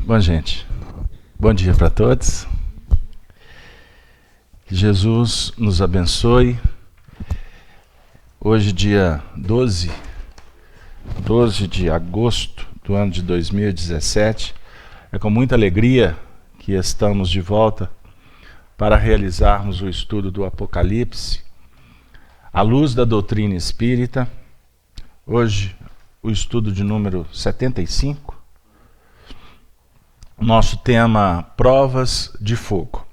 Bom, gente, bom dia para todos. Que Jesus nos abençoe. Hoje, dia 12 de agosto do ano de 2017, é com muita alegria que estamos de volta para realizarmos o estudo do Apocalipse, à luz da doutrina espírita. Hoje, o estudo de número 75. Nosso tema, Provas de Fogo.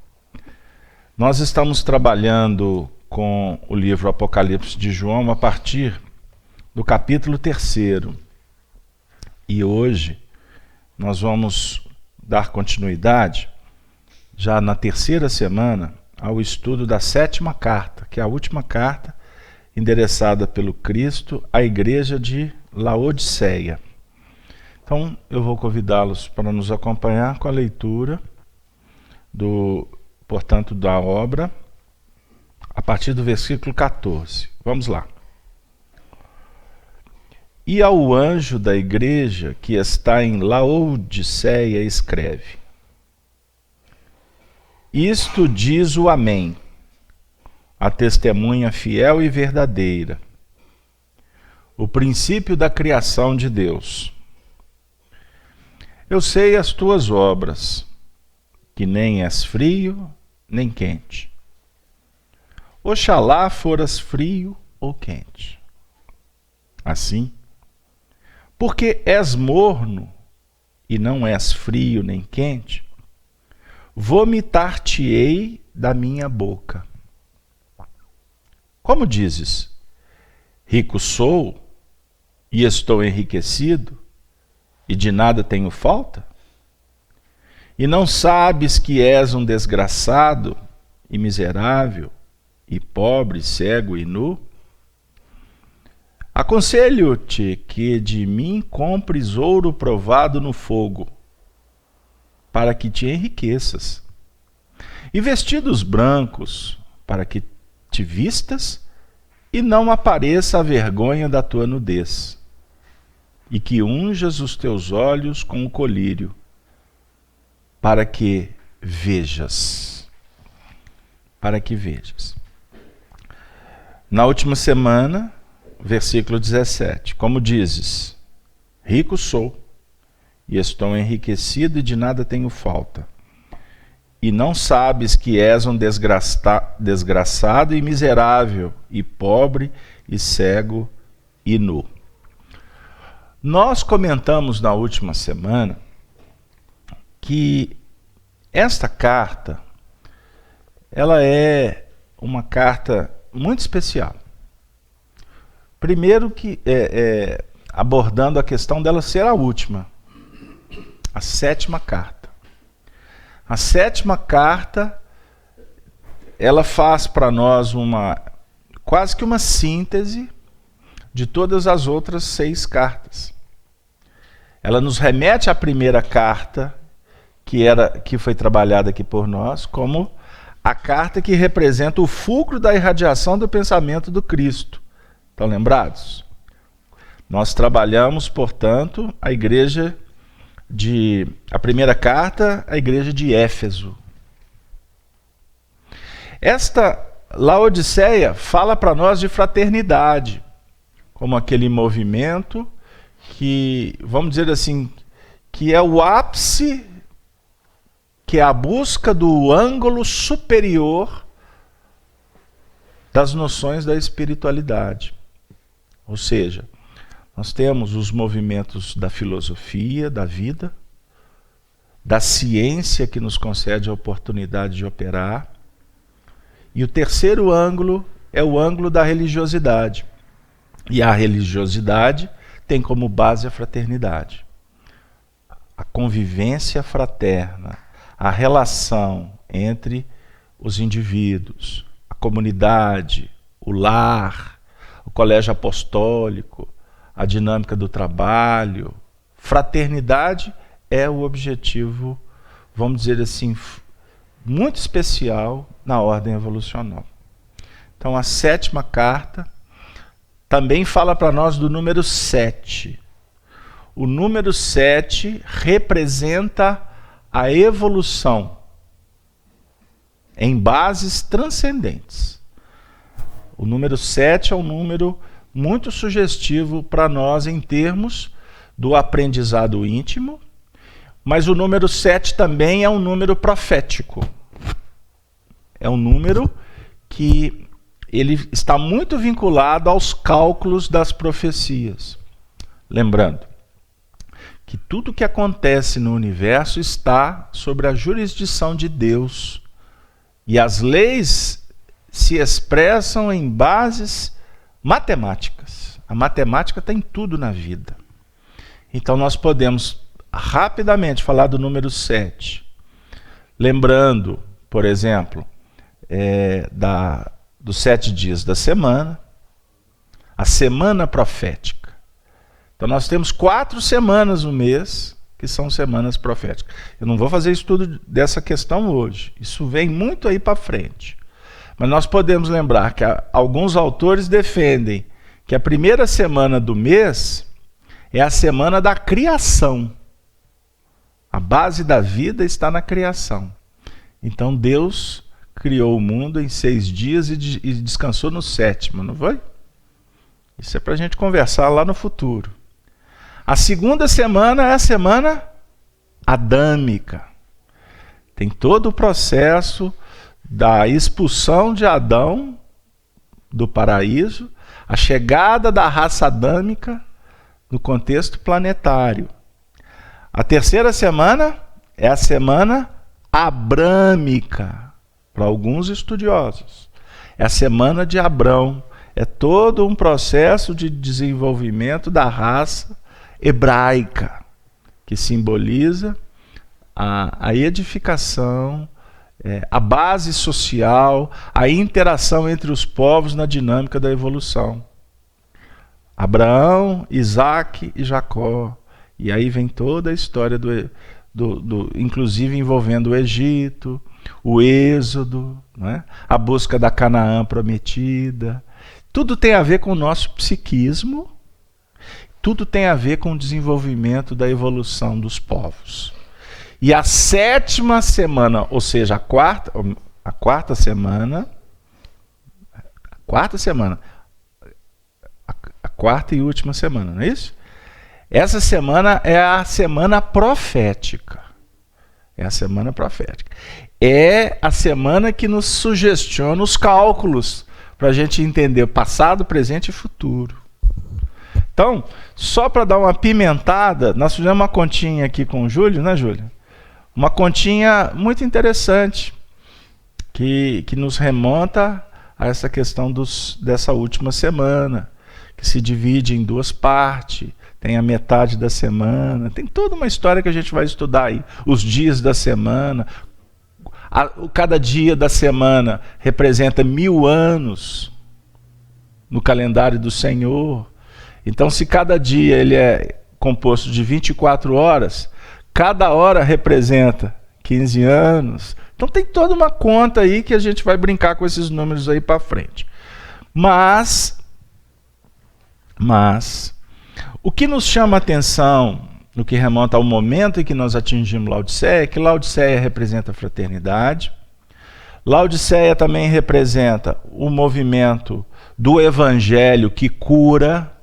Nós estamos trabalhando com o livro Apocalipse de João a partir do capítulo 3. E hoje nós vamos dar continuidade, já na terceira semana, ao estudo da 7ª carta, que é a última carta endereçada pelo Cristo à igreja de Laodiceia. Então, eu vou convidá-los para nos acompanhar com a leitura portanto, da obra, a partir do versículo 14. Vamos lá. E ao anjo da igreja que está em Laodiceia escreve: Isto diz o Amém, a testemunha fiel e verdadeira, o princípio da criação de Deus. Eu sei as tuas obras, que nem és frio, nem quente. Oxalá foras frio ou quente. Assim, porque és morno e não és frio nem quente, vomitar-te-ei da minha boca. Como dizes, rico sou e estou enriquecido, e de nada tenho falta? E não sabes que és um desgraçado e miserável, e pobre, cego e nu? Aconselho-te que de mim compres ouro provado no fogo, para que te enriqueças, e vestidos brancos, para que te vistas e não apareça a vergonha da tua nudez, e que unjas os teus olhos com o colírio, para que vejas. Para que vejas. Na última semana, versículo 17. Como dizes, rico sou, e estou enriquecido e de nada tenho falta. E não sabes que és um desgraçado e miserável, e pobre, e cego, e nu. Nós comentamos na última semana que esta carta, ela é uma carta muito especial. Primeiro que abordando a questão dela ser a última, a 7ª carta. A 7ª carta, ela faz para nós quase que uma síntese de todas as outras 6 cartas. Ela nos remete à primeira carta, que foi trabalhada aqui por nós, como a carta que representa o fulcro da irradiação do pensamento do Cristo. Estão lembrados? Nós trabalhamos, portanto, a primeira carta, a igreja de Éfeso. Esta Laodiceia fala para nós de fraternidade, como aquele movimento que, vamos dizer assim, que é o ápice, que é a busca do ângulo superior das noções da espiritualidade. Ou seja, nós temos os movimentos da filosofia, da vida, da ciência que nos concede a oportunidade de operar, e o terceiro ângulo é o ângulo da religiosidade. E a religiosidade tem como base a fraternidade. A convivência fraterna, a relação entre os indivíduos, a comunidade, o lar, o colégio apostólico, a dinâmica do trabalho. Fraternidade é o objetivo, vamos dizer assim, muito especial na ordem evolucional. Então, a 7ª carta também fala para nós do número 7. o número 7 representa a evolução em bases transcendentes. O número 7 é um número muito sugestivo para nós em termos do aprendizado íntimo, mas o número 7 também é um número profético. É um número que ele está muito vinculado aos cálculos das profecias. Lembrando que tudo que acontece no universo está sobre a jurisdição de Deus. E as leis se expressam em bases matemáticas. A matemática tem tudo na vida. Então nós podemos rapidamente falar do número 7. Lembrando, por exemplo, dos 7 dias da semana, a semana profética. Então nós temos 4 semanas no mês, que são semanas proféticas. Eu não vou fazer estudo dessa questão hoje. Isso vem muito aí para frente. Mas nós podemos lembrar que alguns autores defendem que a primeira semana do mês é a semana da criação. A base da vida está na criação. Então Deus criou o mundo em 6 dias e descansou no 7º, não foi? Isso é para a gente conversar lá no futuro. A segunda semana é a semana adâmica. Tem todo o processo da expulsão de Adão do paraíso, a chegada da raça adâmica no contexto planetário. A terceira semana é a semana abrâmica, para alguns estudiosos. É a semana de Abrão. É todo um processo de desenvolvimento da raça hebraica, que simboliza a edificação, a base social, a interação entre os povos na dinâmica da evolução. Abraão, Isaac e Jacó. E aí vem toda a história inclusive envolvendo o Egito, o Êxodo, né? A busca da Canaã prometida. Tudo tem a ver com o nosso psiquismo, tudo tem a ver com o desenvolvimento da evolução dos povos. E a 7ª semana, ou seja, a quarta semana, a quarta e última semana, não é isso? Essa semana é a semana profética. É a semana profética. É a semana que nos sugestiona os cálculos para a gente entender o passado, presente e futuro. Então, só para dar uma pimentada, nós fizemos uma continha aqui com o Júlio, né, Júlio? Uma continha muito interessante que nos remonta a essa questão dessa última semana, que se divide em 2 partes. Tem a metade da semana, tem toda uma história que a gente vai estudar aí. Os dias da semana, cada dia da semana representa 1000 anos no calendário do Senhor. Então, se cada dia ele é composto de 24 horas, cada hora representa 15 anos. Então tem toda uma conta aí que a gente vai brincar com esses números aí para frente. Mas o que nos chama a atenção no que remonta ao momento em que nós atingimos Laodiceia é que Laodiceia representa a fraternidade. Laodiceia também representa o movimento do evangelho que cura.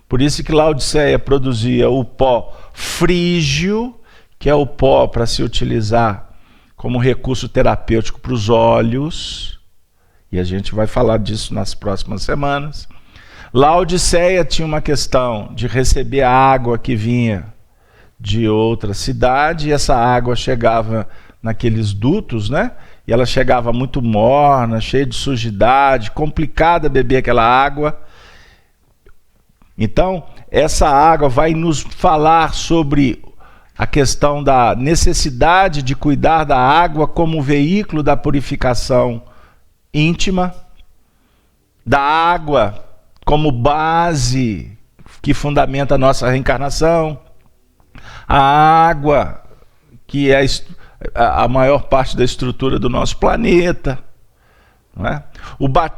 Por isso que Laodiceia produzia o pó frígio, que é o pó para se utilizar como recurso terapêutico para os olhos. E a gente vai falar disso nas próximas semanas. Laodiceia tinha uma questão de receber a água que vinha de outra cidade, e essa água chegava naqueles dutos, né? E ela chegava muito morna, cheia de sujidade, complicada beber aquela água. Então, essa água vai nos falar sobre a questão da necessidade de cuidar da água como veículo da purificação íntima, da água como base que fundamenta a nossa reencarnação, a água que é a maior parte da estrutura do nosso planeta. Não é?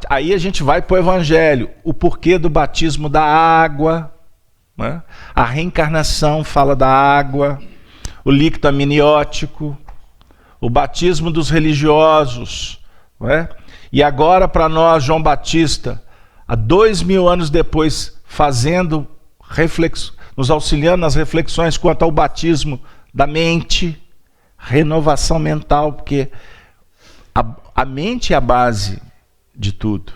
Aí a gente vai para o Evangelho, o porquê do batismo da água. né? A reencarnação fala da água, o líquido amniótico, o batismo dos religiosos, né? E agora para nós, João Batista, há 2000 anos depois, fazendo nos auxiliando nas reflexões quanto ao batismo da mente, renovação mental, porque a mente é a base de tudo.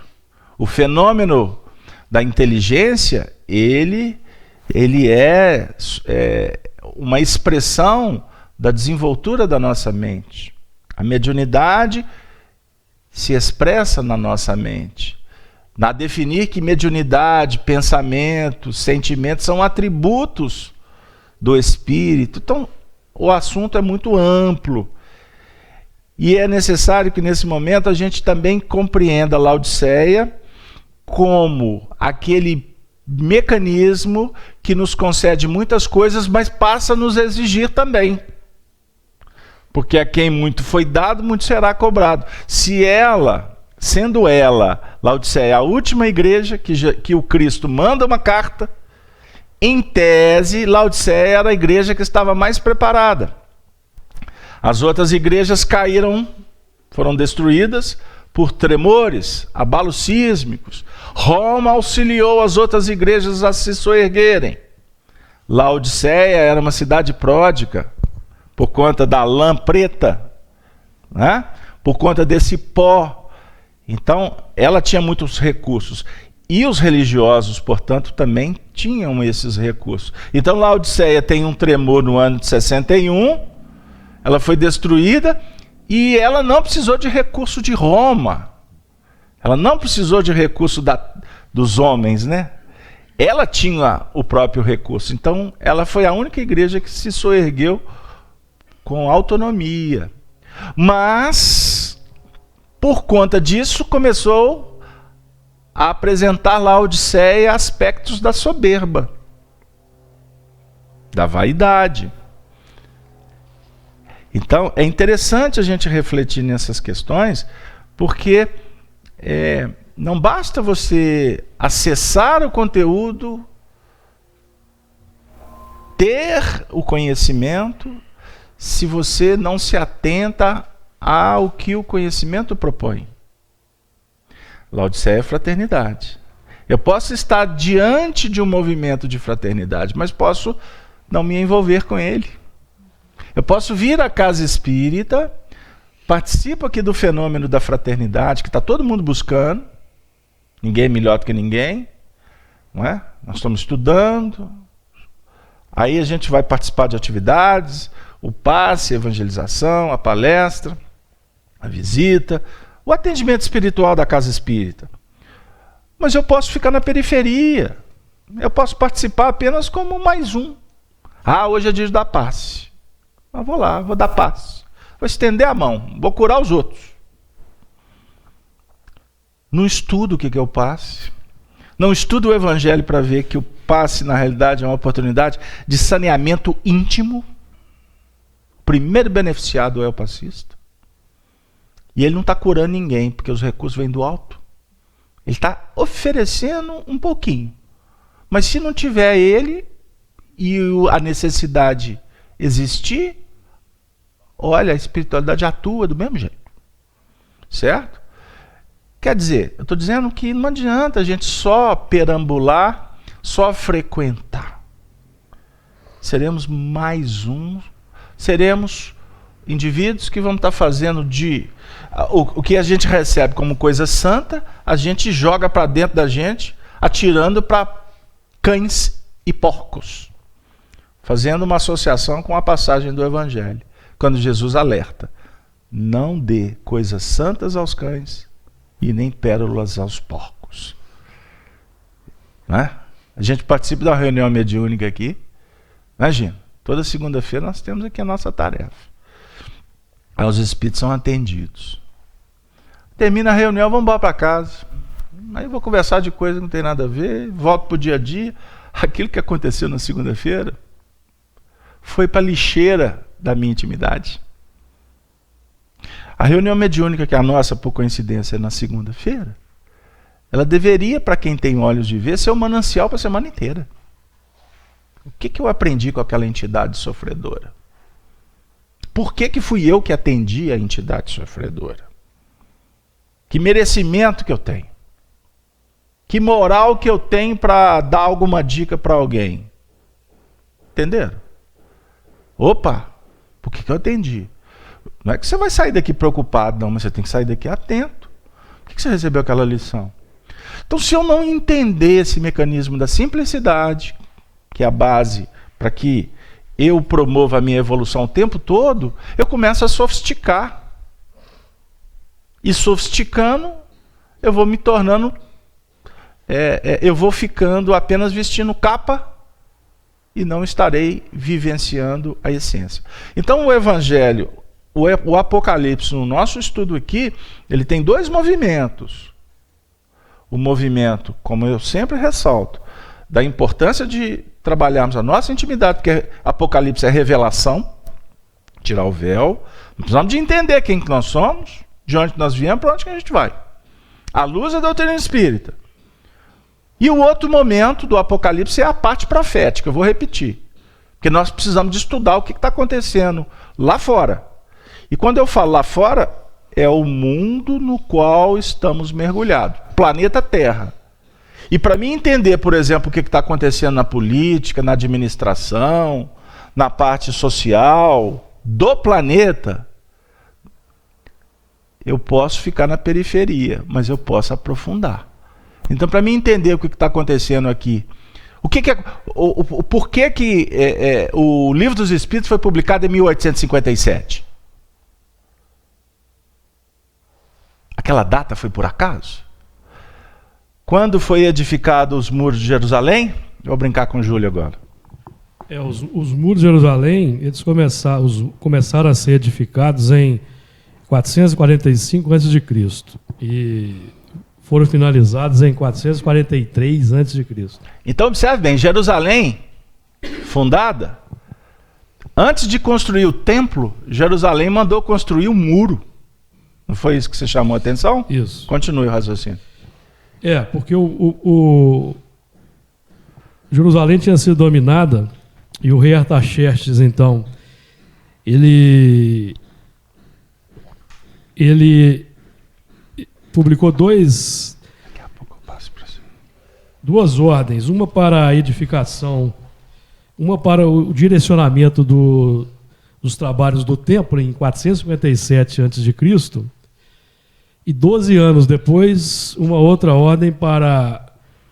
O fenômeno da inteligência, ele é uma expressão da desenvoltura da nossa mente. A mediunidade se expressa na nossa mente. A definir que mediunidade, pensamento, sentimento são atributos do espírito. Então, o assunto é muito amplo. E é necessário que nesse momento a gente também compreenda a Laodiceia como aquele mecanismo que nos concede muitas coisas, mas passa a nos exigir também. Porque a quem muito foi dado, muito será cobrado. Sendo ela, Laodiceia, a última igreja que o Cristo manda uma carta, em tese, Laodiceia era a igreja que estava mais preparada. As outras igrejas caíram, foram destruídas por tremores, abalos sísmicos. Roma auxiliou as outras igrejas a se soerguerem. Laodiceia era uma cidade pródiga, por conta da lã preta, né? Por conta desse pó. Então, ela tinha muitos recursos. E os religiosos, portanto, também tinham esses recursos. Então, Laodiceia tem um tremor no ano de 61, ela foi destruída e ela não precisou de recurso de Roma. Ela não precisou de recurso dos homens, né? Ela tinha o próprio recurso. Então, ela foi a única igreja que se soergueu com autonomia. Mas, por conta disso, começou a apresentar Laodiceia aspectos da soberba, da vaidade. Então, é interessante a gente refletir nessas questões, porque não basta você acessar o conteúdo, ter o conhecimento, se você não se atenta ao que o conhecimento propõe. Laodiceia é fraternidade. Eu posso estar diante de um movimento de fraternidade, mas posso não me envolver com ele. Eu posso vir à casa espírita, participo aqui do fenômeno da fraternidade, que está todo mundo buscando, ninguém é melhor do que ninguém, não é? Nós estamos estudando, aí a gente vai participar de atividades, o passe, a evangelização, a palestra, a visita, o atendimento espiritual da casa espírita. Mas eu posso ficar na periferia, eu posso participar apenas como mais um. Hoje é dia da passe. Mas vou lá, vou dar passe. Vou estender a mão, vou curar os outros. Não estudo o que é o passe. Não estudo o evangelho para ver que o passe, na realidade, é uma oportunidade de saneamento íntimo. O primeiro beneficiado é o passista. E ele não está curando ninguém, porque os recursos vêm do alto. Ele está oferecendo um pouquinho. Mas se não tiver ele e a necessidade existir, olha, a espiritualidade atua do mesmo jeito. Certo? Quer dizer, eu estou dizendo que não adianta a gente só perambular, só frequentar. Seremos mais um, seremos indivíduos que vão estar fazendo o que a gente recebe como coisa santa, a gente joga para dentro da gente, atirando para cães e porcos. Fazendo uma associação com a passagem do Evangelho, quando Jesus alerta: não dê coisas santas aos cães e nem pérolas aos porcos. Não é? A gente participa da reunião mediúnica aqui. Imagina, toda segunda-feira nós temos aqui a nossa tarefa. Aí os espíritos são atendidos. Termina a reunião, vamos embora para casa. Aí eu vou conversar de coisa que não tem nada a ver, volto para o dia a dia. Aquilo que aconteceu na segunda-feira foi para a lixeira da minha intimidade. A reunião mediúnica, que é a nossa, por coincidência, é na segunda-feira, ela deveria, para quem tem olhos de ver, ser um manancial para a semana inteira. O que eu aprendi com aquela entidade sofredora? Por que fui eu que atendi a entidade sofredora? Que merecimento que eu tenho? Que moral que eu tenho para dar alguma dica para alguém? Entenderam? Opa, por que eu atendi? Não é que você vai sair daqui preocupado, não, mas você tem que sair daqui atento. Por que você recebeu aquela lição? Então, se eu não entender esse mecanismo da simplicidade, que é a base para que eu promova a minha evolução o tempo todo, eu começo a sofisticar. E sofisticando, eu vou me tornando, eu vou ficando apenas vestindo capa e não estarei vivenciando a essência. Então o Evangelho, o Apocalipse, no nosso estudo aqui, ele tem dois movimentos. O movimento, como eu sempre ressalto, da importância de trabalharmos a nossa intimidade, porque Apocalipse é revelação, tirar o véu. Precisamos de entender quem que nós somos, de onde nós viemos, para onde que a gente vai. A luz da doutrina espírita. E o outro momento do Apocalipse é a parte profética, eu vou repetir. Porque nós precisamos de estudar o que está acontecendo lá fora. E quando eu falo lá fora, é o mundo no qual estamos mergulhados. Planeta Terra. E para mim entender, por exemplo, o que está acontecendo na política, na administração, na parte social do planeta, eu posso ficar na periferia, mas eu posso aprofundar. Então, para mim entender o que está acontecendo aqui, o porquê que o Livro dos Espíritos foi publicado em 1857? Aquela data foi por acaso? Quando foi edificado os muros de Jerusalém? Eu vou brincar com o Júlio agora. Os muros de Jerusalém, eles começaram a ser edificados em 445 a.C. e foram finalizados em 443 a.C. Então observe bem, Jerusalém, fundada, antes de construir o templo, Jerusalém mandou construir um muro. Não foi isso que você chamou a atenção? Isso. Continue o raciocínio. Porque Jerusalém tinha sido dominada e o rei Artaxerxes, então, ele publicou duas ordens, uma para a edificação, uma para o direcionamento dos trabalhos do templo em 457 a.C., e 12 anos depois, uma outra ordem para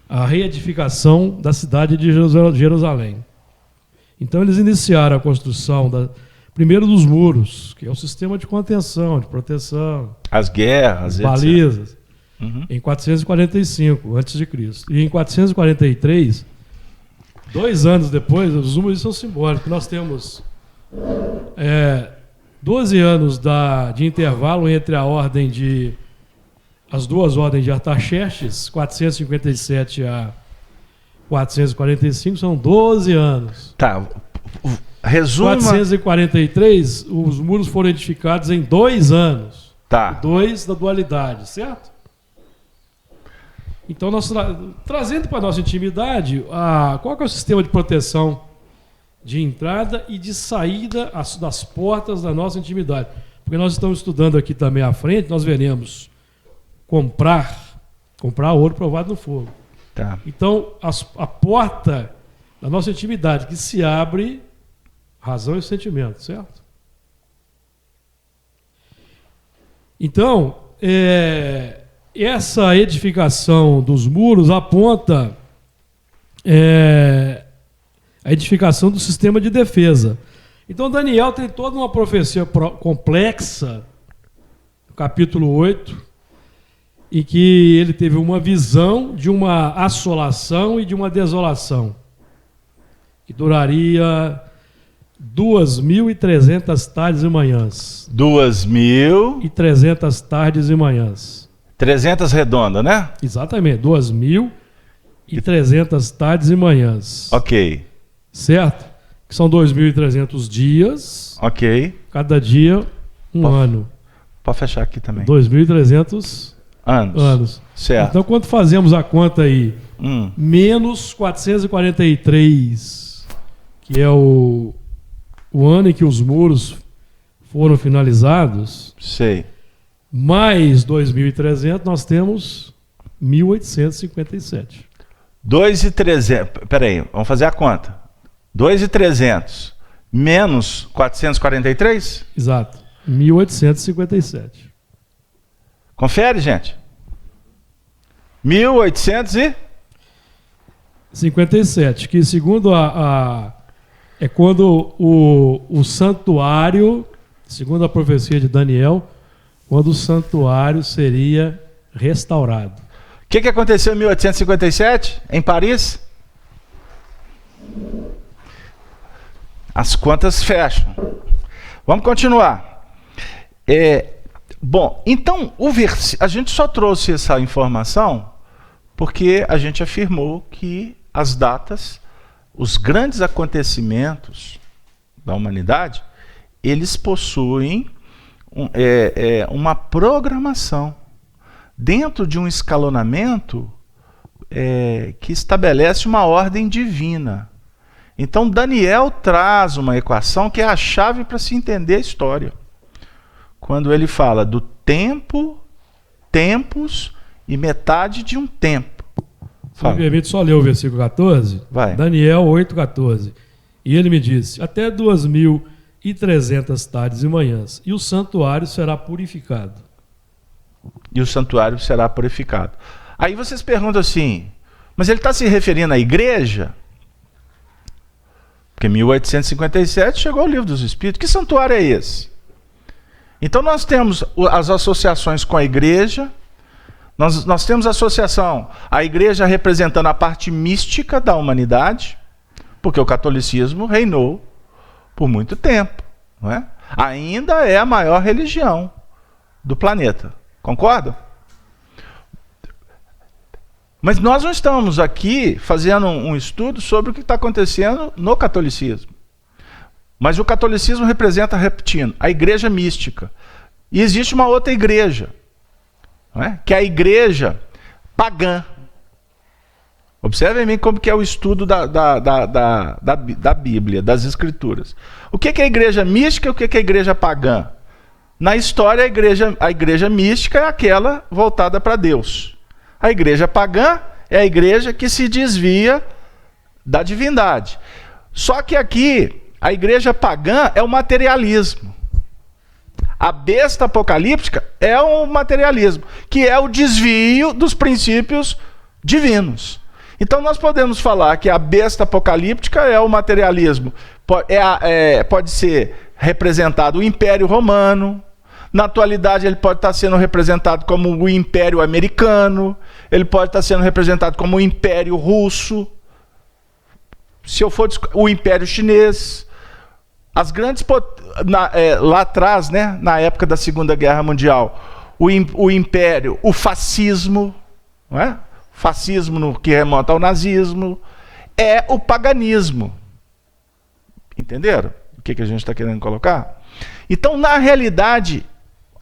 a reedificação da cidade de Jerusalém. Então eles iniciaram a construção primeiro dos muros, que é o sistema de contenção, de proteção. As guerras, balizas, em 445 a.C. E em 443, 2 anos depois, os números são simbólicos. Nós temos 12 anos de intervalo entre as duas ordens de Artaxerxes, 457 a 445, são 12 anos. Tá, resuma... 443, os muros foram edificados em 2 anos. Tá. 2 da dualidade, certo? Então, nós trazendo para a nossa intimidade, qual que é o sistema de proteção de entrada e de saída das portas da nossa intimidade? Porque nós estamos estudando aqui também à frente, nós veremos comprar ouro provado no fogo. Tá. Então, a porta da nossa intimidade que se abre, razão e sentimento, certo? Então, essa edificação dos muros aponta a edificação do sistema de defesa. Então, Daniel tem toda uma profecia complexa, no capítulo 8, em que ele teve uma visão de uma assolação e de uma desolação, que duraria 2.300 tardes e manhãs. 2.300 tardes e manhãs. 300 redonda, né? Exatamente, 2.300 tardes e manhãs. Ok. Certo? Que são 2.300 dias. Ok. Cada dia, ano. Pode fechar aqui também. 2.300 anos. Certo. Então, quando fazemos a conta aí, menos 443 que é o ano em que os muros foram finalizados, Sei. mais 2.300, nós temos 1857. 2.300. Peraí, vamos fazer a conta. 2.300 menos 443? Exato. 1857. Confere, gente. 57, que segundo é quando o santuário, segundo a profecia de Daniel, quando o santuário seria restaurado. O que aconteceu em 1857, em Paris? As contas fecham. Vamos continuar. Bom, então a gente só trouxe essa informação porque a gente afirmou que as datas, os grandes acontecimentos da humanidade, eles possuem uma programação dentro de um escalonamento que estabelece uma ordem divina. Então Daniel traz uma equação que é a chave para se entender a história. Quando ele fala do tempo, tempos e metade de um tempo. Se me permite só ler o versículo 14? Vai. Daniel 8,14. E ele me disse, até 2.300 tardes e manhãs, e o santuário será purificado. E o santuário será purificado. Aí vocês perguntam assim, mas ele está se referindo à igreja? Porque em 1857 chegou o Livro dos Espíritos. Que santuário é esse? Então nós temos as associações com a igreja, nós temos a associação, a igreja representando a parte mística da humanidade, porque o catolicismo reinou por muito tempo, não é? Ainda é a maior religião do planeta, concordam? Mas nós não estamos aqui fazendo um estudo sobre o que está acontecendo no catolicismo. Mas o catolicismo representa, repetindo, a igreja mística. E existe uma outra igreja, não é? Que é a igreja pagã. Observem bem como que é o estudo da Bíblia, das Escrituras. O que é a igreja mística e o que é a igreja pagã? Na história, a igreja mística é aquela voltada para Deus. A igreja pagã é a igreja que se desvia da divindade. Só que aqui, a igreja pagã é o materialismo. A besta apocalíptica é o materialismo, que é o desvio dos princípios divinos. Então nós podemos falar que a besta apocalíptica é o materialismo. Pode ser representado o Império Romano. Na atualidade ele pode estar sendo representado como o Império Americano. Ele pode estar sendo representado como o Império Russo. Se eu for o Império Chinês. As grandes lá atrás, né, na época da Segunda Guerra Mundial, o império, o fascismo, não é? Fascismo no que remonta ao nazismo, é o paganismo. Entenderam o que a gente está querendo colocar? Então, na realidade,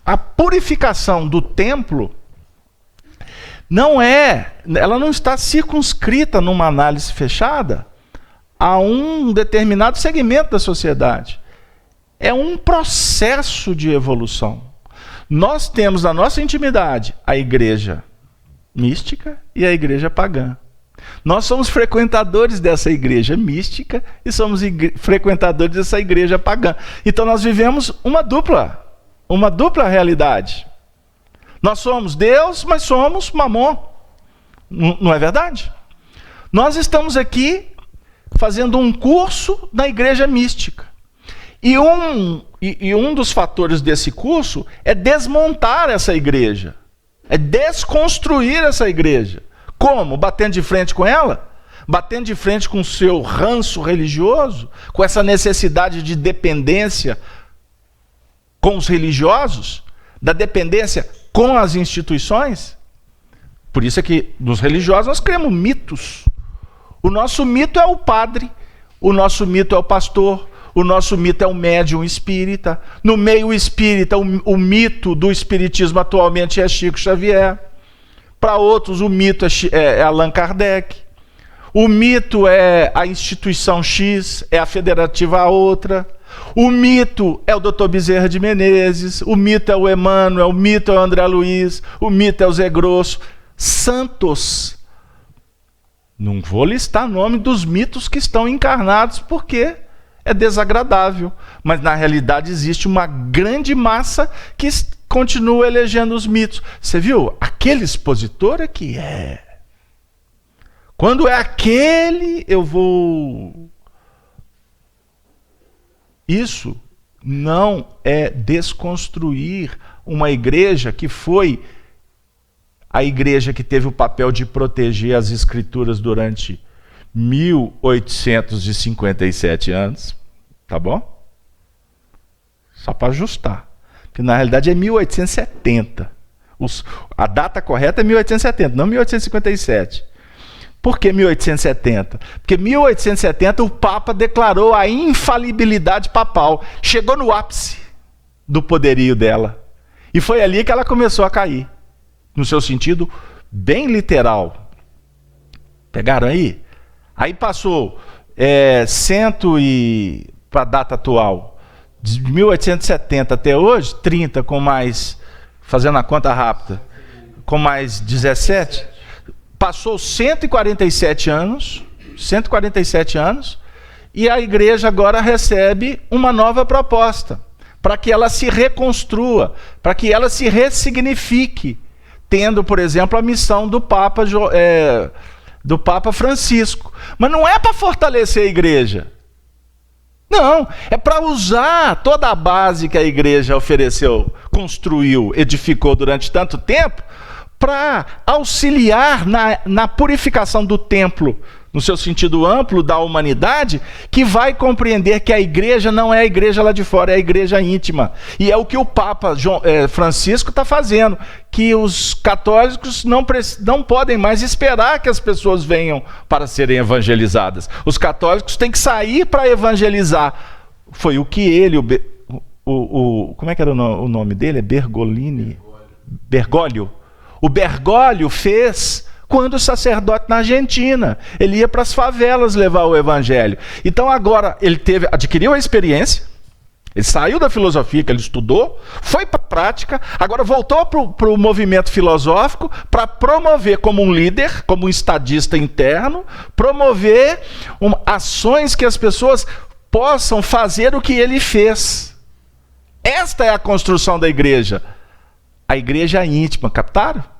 a purificação do templo ela não está circunscrita numa análise fechada a um determinado segmento da sociedade. É um processo de evolução. Nós temos na nossa intimidade a igreja mística e a igreja pagã. Nós somos frequentadores dessa igreja mística e somos frequentadores dessa igreja pagã. Então nós vivemos uma dupla realidade. Nós somos Deus, mas somos Mamon. Não é verdade? Nós estamos aqui fazendo um curso da igreja mística. E um dos fatores desse curso é desmontar essa igreja. É desconstruir essa igreja. Como? Batendo de frente com ela? Batendo de frente com o seu ranço religioso? Com essa necessidade de dependência com os religiosos? Da dependência com as instituições? Por isso é que nos religiosos nós criamos mitos. O nosso mito é o padre, o nosso mito é o pastor, o nosso mito é o médium espírita. No meio espírita, o mito do espiritismo atualmente é Chico Xavier. Para outros, o mito é Allan Kardec. O mito é a instituição X, é a federativa a outra. O mito é o Dr. Bezerra de Menezes, o mito é o Emmanuel, o mito é o André Luiz, o mito é o Zé Grosso. Santos. Não vou listar nome dos mitos que estão encarnados, porque é desagradável. Mas, na realidade, existe uma grande massa que continua elegendo os mitos. Você viu? Aquele expositor é que é. Quando é aquele, eu vou... Isso não é desconstruir uma igreja que foi a igreja que teve o papel de proteger as escrituras durante 1857 anos, tá bom? Só para ajustar. Porque na realidade é 1870. A data correta é 1870, não 1857. Por que 1870? Porque em 1870 o Papa declarou a infalibilidade papal. Chegou no ápice do poderio dela. E foi ali que ela começou a cair. No seu sentido bem literal. Pegaram aí? Aí passou para a data atual, de 1870 até hoje, 30 com mais, fazendo a conta rápida, com mais 17... Passou 147 anos, e a igreja agora recebe uma nova proposta, para que ela se reconstrua, para que ela se ressignifique, tendo, por exemplo, a missão do Papa Francisco. Mas não é para fortalecer a igreja. Não, é para usar toda a base que a igreja ofereceu, construiu, edificou durante tanto tempo, para auxiliar na purificação do templo, no seu sentido amplo, da humanidade, que vai compreender que a igreja não é a igreja lá de fora, é a igreja íntima. E é o que o Papa Francisco está fazendo, que os católicos não podem mais esperar que as pessoas venham para serem evangelizadas. Os católicos têm que sair para evangelizar. Foi o que ele, como é que era o nome dele? É Bergoglio. O Bergoglio fez quando sacerdote na Argentina. Ele ia para as favelas levar o evangelho. Então agora ele adquiriu a experiência, ele saiu da filosofia que ele estudou, foi para a prática, agora voltou para o movimento filosófico para promover como um líder, como um estadista interno, promover ações que as pessoas possam fazer o que ele fez. Esta é a construção da igreja. A igreja íntima, captaram?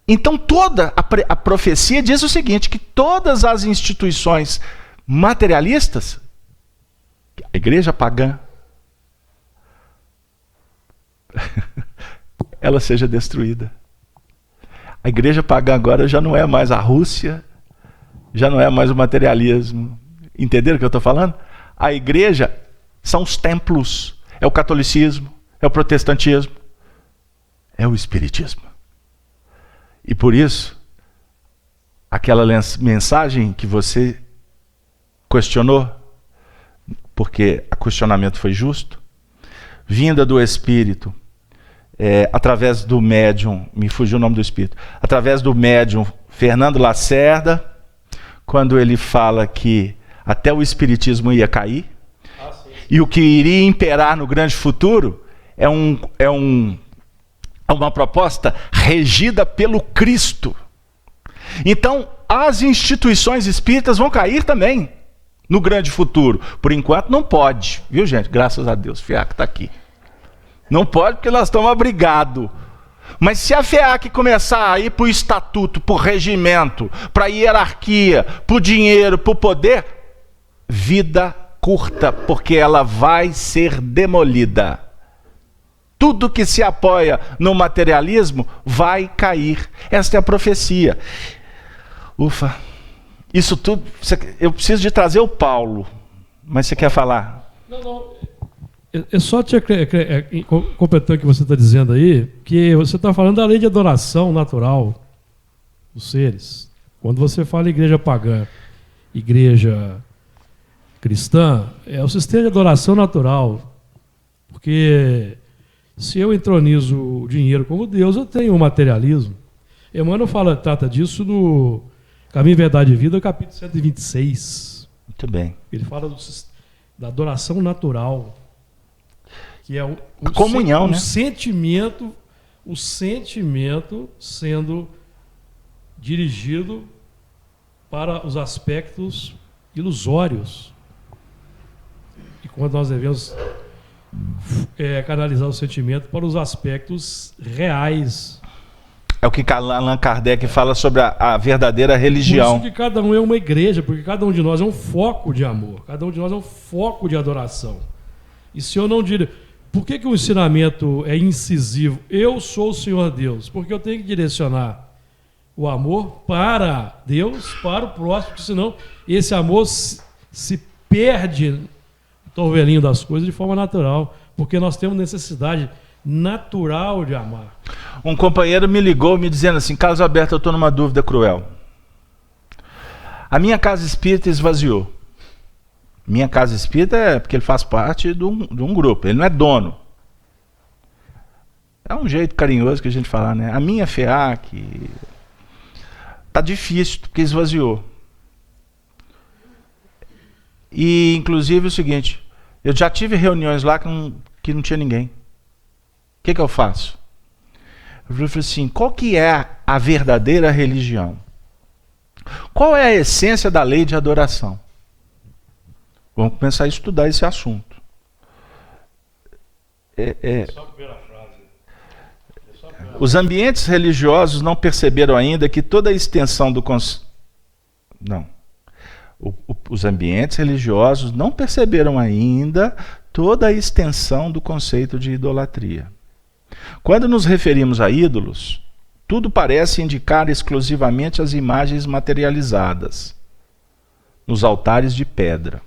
Então toda a profecia diz o seguinte, que todas as instituições materialistas, a igreja pagã, ela seja destruída. A igreja pagã agora já não é mais a Rússia, já não é mais o materialismo. Entenderam o que eu estou falando? A igreja são os templos, é o catolicismo, é o protestantismo, é o espiritismo. E por isso, aquela mensagem que você questionou, porque o questionamento foi justo, vinda do Espírito, através do médium, me fugiu o nome do Espírito, através do médium Fernando Lacerda, quando ele fala que até o Espiritismo ia cair, e o que iria imperar no grande futuro é uma proposta regida pelo Cristo. Então, as instituições espíritas vão cair também no grande futuro. Por enquanto, não pode. Viu, gente? Graças a Deus, FEAC está aqui. Não pode porque nós estamos abrigados. Mas se a FEAC começar a ir para o estatuto, para o regimento, para a hierarquia, para o dinheiro, para o poder, vida curta, porque ela vai ser demolida. Tudo que se apoia no materialismo vai cair. Esta é a profecia. Ufa. Isso tudo... Eu preciso de trazer o Paulo. Mas você quer falar? Não. É só te completando o que você está dizendo aí, que você está falando da lei de adoração natural dos seres. Quando você fala igreja pagã, igreja cristã, é o sistema de adoração natural. Porque... se eu entronizo o dinheiro como Deus, eu tenho o materialismo. Emmanuel trata disso Caminho, Verdade e Vida, capítulo 126. Muito bem. Ele fala da adoração natural, que é a comunhão, né? O sentimento sendo dirigido para os aspectos ilusórios. E quando nós devemos canalizar o sentimento para os aspectos reais. É o que Allan Kardec fala sobre a verdadeira religião. Por isso que cada um é uma igreja, porque cada um de nós é um foco de amor, cada um de nós é um foco de adoração. E se eu não dizer... Por que o ensinamento é incisivo? Eu sou o Senhor Deus. Porque eu tenho que direcionar o amor para Deus, para o próximo, porque senão esse amor se perde no torvelinho das coisas de forma natural, porque nós temos necessidade natural de amar. Um companheiro me ligou me dizendo assim: Carlos Alberto, eu estou numa dúvida cruel. A minha casa espírita esvaziou. Minha casa espírita é porque ele faz parte de um grupo, ele não é dono. É um jeito carinhoso que a gente fala, né? A minha FEAC tá difícil porque esvaziou. E inclusive o seguinte, eu já tive reuniões lá que não tinha ninguém. O que eu faço? Eu falei assim, qual que é a verdadeira religião? Qual é a essência da lei de adoração? Vamos começar a estudar esse assunto. Só a primeira frase. Os ambientes religiosos não perceberam ainda que toda a extensão do Os ambientes religiosos não perceberam ainda toda a extensão do conceito de idolatria. Quando nos referimos a ídolos, tudo parece indicar exclusivamente as imagens materializadas nos altares de pedra.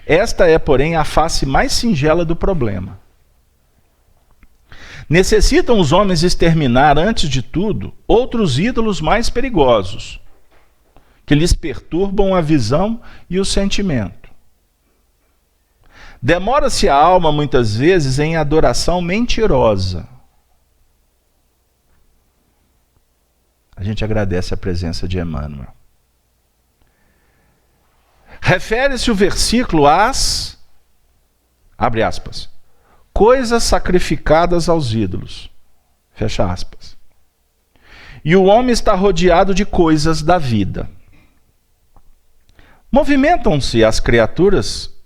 Esta é, porém, a face mais singela do problema. Necessitam os homens exterminar, antes de tudo, outros ídolos mais perigosos, que lhes perturbam a visão e o sentimento. Demora-se a alma, muitas vezes, em adoração mentirosa. A gente agradece a presença de Emmanuel. Refere-se o versículo às, abre aspas, coisas sacrificadas aos ídolos, fecha aspas. E o homem está rodeado de coisas da vida. Movimentam-se as criaturas,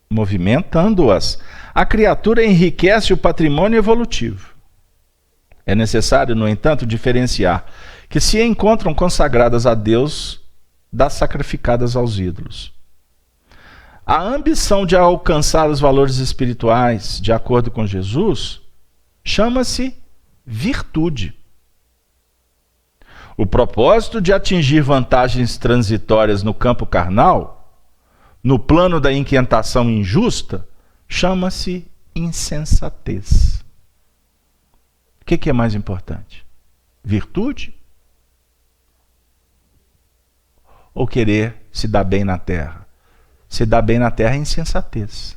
movimentando-as, a criatura enriquece o patrimônio evolutivo. É necessário, no entanto, diferenciar que se encontram consagradas a Deus das sacrificadas aos ídolos. A ambição de alcançar os valores espirituais, de acordo com Jesus, chama-se virtude. O propósito de atingir vantagens transitórias no campo carnal, no plano da inquietação injusta, chama-se insensatez. O que é mais importante? Virtude? Ou querer se dar bem na terra? Se dar bem na terra é insensatez.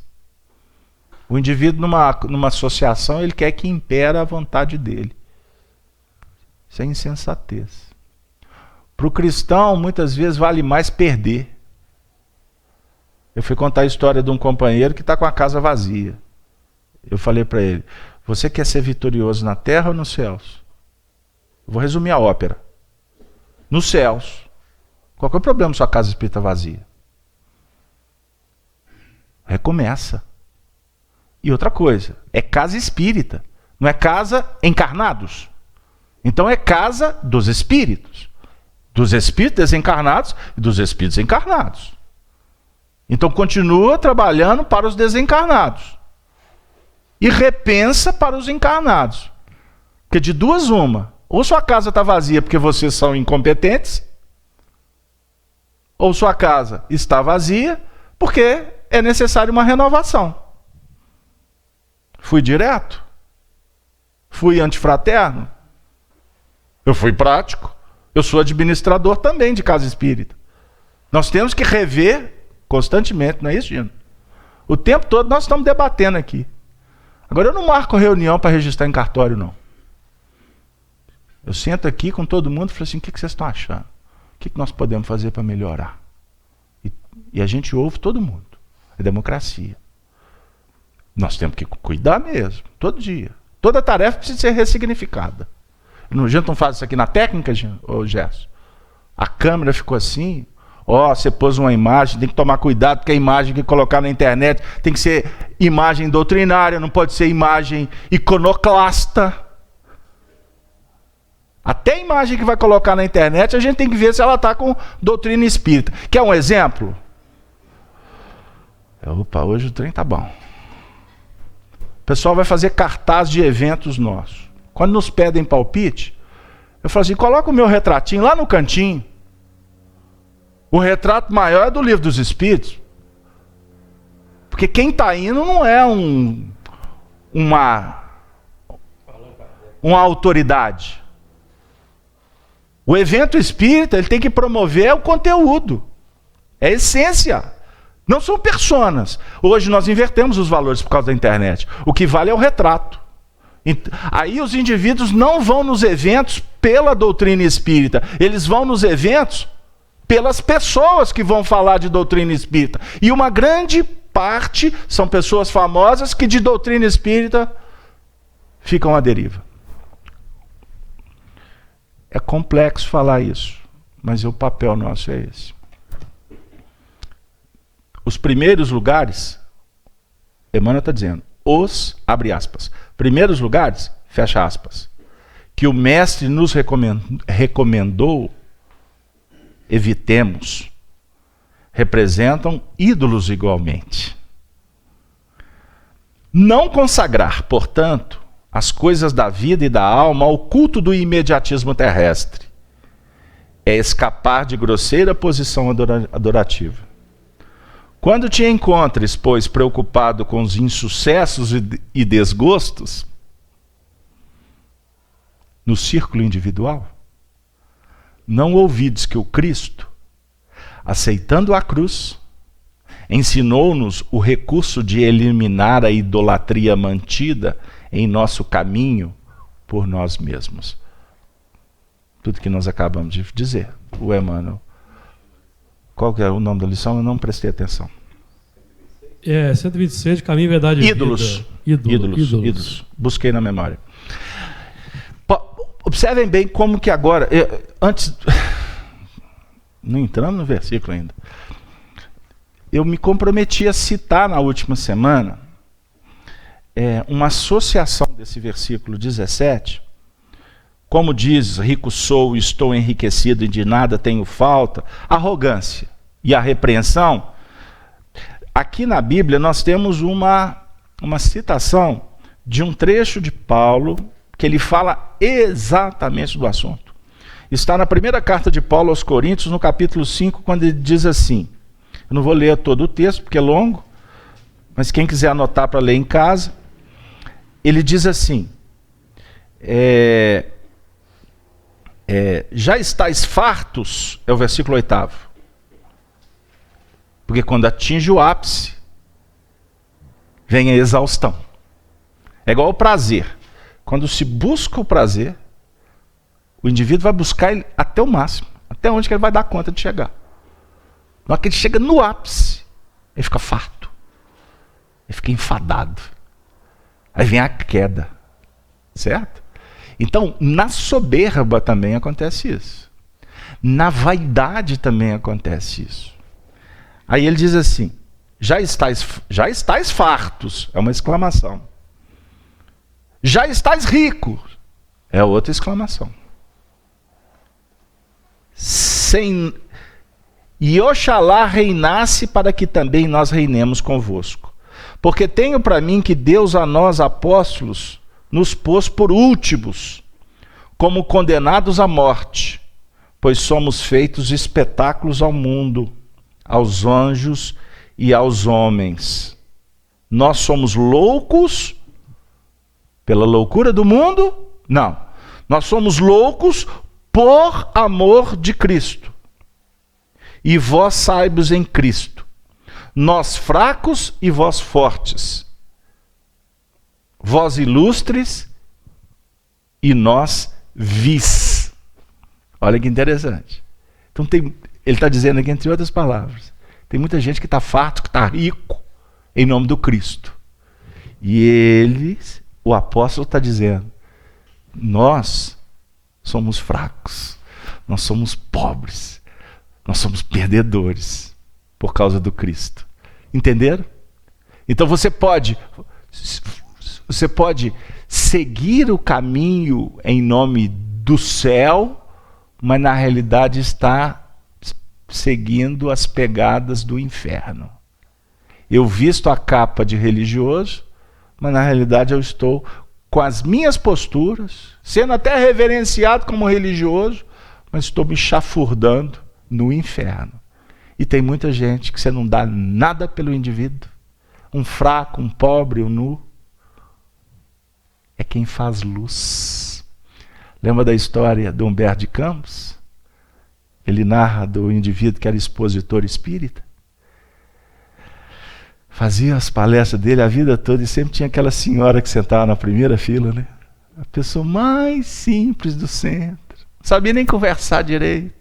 O indivíduo numa associação, ele quer que impera a vontade dele. Isso é insensatez. Para o cristão, muitas vezes vale mais perder. Eu fui contar a história de um companheiro que está com a casa vazia. Eu falei para ele, você quer ser vitorioso na terra ou nos céus? Eu vou resumir a ópera. Nos céus. Qual que é o problema sua casa espírita vazia? Recomeça. E outra coisa, é casa espírita, não é casa encarnados. Então é casa dos espíritos desencarnados e dos espíritos encarnados. Então continua trabalhando para os desencarnados e repensa para os encarnados. Porque de duas uma, ou sua casa está vazia porque vocês são incompetentes, ou sua casa está vazia porque é necessário uma renovação. Fui direto? Fui antifraterno? Eu fui prático. Eu sou administrador também de casa espírita. Nós temos que rever constantemente, não é isso, Gino? O tempo todo nós estamos debatendo aqui. Agora eu não marco reunião para registrar em cartório, não. Eu sento aqui com todo mundo e falo assim, o que vocês estão achando? que nós podemos fazer para melhorar? E a gente ouve todo mundo. É democracia. Nós temos que cuidar mesmo, todo dia. Toda tarefa precisa ser ressignificada. A gente não faz isso aqui na técnica, Gerson? A câmera ficou assim. Você pôs uma imagem, tem que tomar cuidado, porque a imagem que colocar na internet tem que ser imagem doutrinária, não pode ser imagem iconoclasta. Até a imagem que vai colocar na internet, a gente tem que ver se ela está com doutrina espírita. Quer um exemplo? Opa, hoje o trem tá bom. O pessoal vai fazer cartaz de eventos nossos. Quando nos pedem palpite, eu falo assim, coloca o meu retratinho lá no cantinho. O retrato maior é do Livro dos Espíritos. Porque quem está indo não é uma autoridade. O evento espírita, ele tem que promover o conteúdo. É a essência. Não são personas. Hoje nós invertemos os valores por causa da internet. O que vale é o retrato. Aí os indivíduos não vão nos eventos pela doutrina espírita. Eles vão nos eventos pelas pessoas que vão falar de doutrina espírita. E uma grande parte são pessoas famosas que de doutrina espírita ficam à deriva. É complexo falar isso, mas o papel nosso é esse. Os primeiros lugares, Emmanuel está dizendo, abre aspas, primeiros lugares, fecha aspas, que o mestre nos recomendou, evitemos, representam ídolos igualmente. Não consagrar, portanto, as coisas da vida e da alma ao culto do imediatismo terrestre é escapar de grosseira posição adorativa. Quando te encontres, pois, preocupado com os insucessos e desgostos no círculo individual, não ouvides que o Cristo, aceitando a cruz, ensinou-nos o recurso de eliminar a idolatria mantida em nosso caminho por nós mesmos. Tudo que nós acabamos de dizer. O Emmanuel. Qual que é o nome da lição? Eu não prestei atenção. 126, Caminho, Verdade e Ídolos. Vida. Ídolos. Busquei na memória. Observem bem como que agora... Antes... Não entrando no versículo ainda. Eu me comprometi a citar na última semana uma associação desse versículo 17. Como diz, rico sou, estou enriquecido e de nada tenho falta. Arrogância e a repreensão. Aqui na Bíblia nós temos uma citação de um trecho de Paulo que ele fala exatamente do assunto. Está na primeira carta de Paulo aos Coríntios, no capítulo 5, quando ele diz assim, eu não vou ler todo o texto porque é longo, mas quem quiser anotar para ler em casa, ele diz assim, já estáis fartos, é o versículo 8º, porque quando atinge o ápice, vem a exaustão. É igual ao prazer. Quando se busca o prazer, o indivíduo vai buscar ele até o máximo, até onde que ele vai dar conta de chegar. Na hora que ele chega no ápice, ele fica farto, ele fica enfadado. Aí vem a queda, certo? Então, na soberba também acontece isso. Na vaidade também acontece isso. Aí ele diz assim, já estáis fartos, é uma exclamação. Já estáis ricos, é outra exclamação. E oxalá reinasse para que também nós reinemos convosco. Porque tenho para mim que Deus a nós, apóstolos, nos pôs por últimos, como condenados à morte, pois somos feitos espetáculos ao mundo, aos anjos e aos homens. Nós somos loucos pela loucura do mundo? Não. Nós somos loucos por amor de Cristo. E vós saibos em Cristo. Nós fracos e vós fortes. Vós ilustres e nós vis. Olha que interessante. Então ele está dizendo aqui, entre outras palavras, tem muita gente que está farto, que está rico, em nome do Cristo. E o apóstolo está dizendo, nós somos fracos, nós somos pobres, nós somos perdedores por causa do Cristo. Entenderam? Então você pode seguir o caminho em nome do céu, mas na realidade está seguindo as pegadas do inferno. Eu visto a capa de religioso, mas na realidade eu estou com as minhas posturas, sendo até reverenciado como religioso, mas estou me chafurdando no inferno. E tem muita gente que você não dá nada pelo indivíduo, um fraco, um pobre, um nu, é quem faz luz. Lembra da história do Humberto de Campos? Ele narra do indivíduo que era expositor espírita. Fazia as palestras dele a vida toda e sempre tinha aquela senhora que sentava na primeira fila, né? A pessoa mais simples do centro. Não sabia nem conversar direito.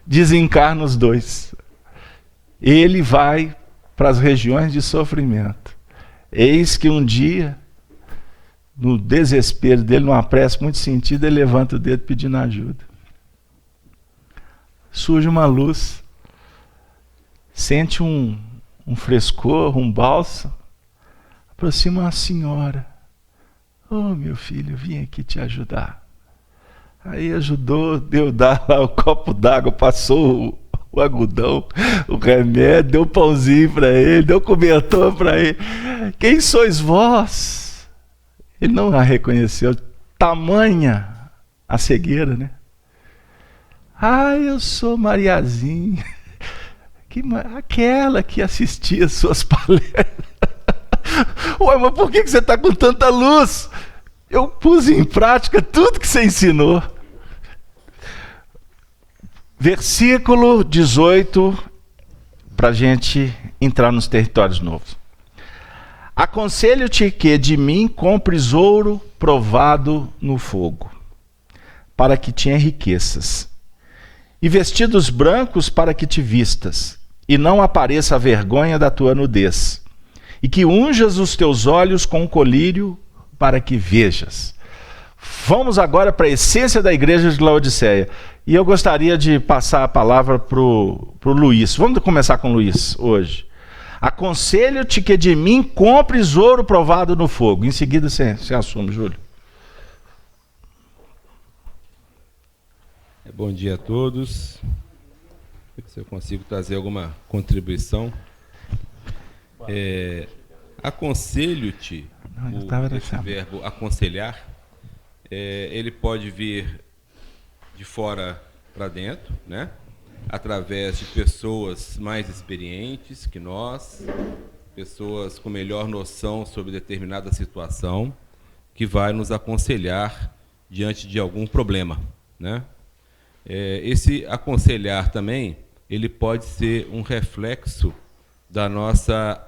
Desencarna os dois. Ele vai para as regiões de sofrimento. Eis que um dia, no desespero dele, numa prece muito sentida, ele levanta o dedo pedindo ajuda. Surge uma luz, sente um frescor, um bálsamo, aproxima uma senhora. Oh, meu filho, eu vim aqui te ajudar. Aí ajudou, deu dar lá o copo d'água, passou o algodão, o remédio, deu pãozinho para ele, deu cobertor para ele. Quem sois vós? Ele não a reconheceu, tamanha a cegueira, né? Eu sou Mariazinha, aquela que assistia suas palestras. Ué, mas por que você está com tanta luz? Eu pus em prática tudo que você ensinou. Versículo 18, para a gente entrar nos territórios novos. Aconselho-te que de mim compres ouro provado no fogo, para que te enriqueças, e vestidos brancos para que te vistas, e não apareça a vergonha da tua nudez, e que unjas os teus olhos com um colírio para que vejas. Vamos agora para a essência da igreja de Laodiceia. E eu gostaria de passar a palavra para o Luiz. Vamos começar com o Luiz hoje. Aconselho-te que de mim compres ouro provado no fogo. Em seguida você assume, Júlio. Bom dia a todos. Se eu consigo trazer alguma contribuição. Aconselho-te, esse verbo aconselhar, ele pode vir de fora para dentro, né? Através de pessoas mais experientes que nós, pessoas com melhor noção sobre determinada situação, que vai nos aconselhar diante de algum problema, né? Esse aconselhar também, ele pode ser um reflexo da nossa,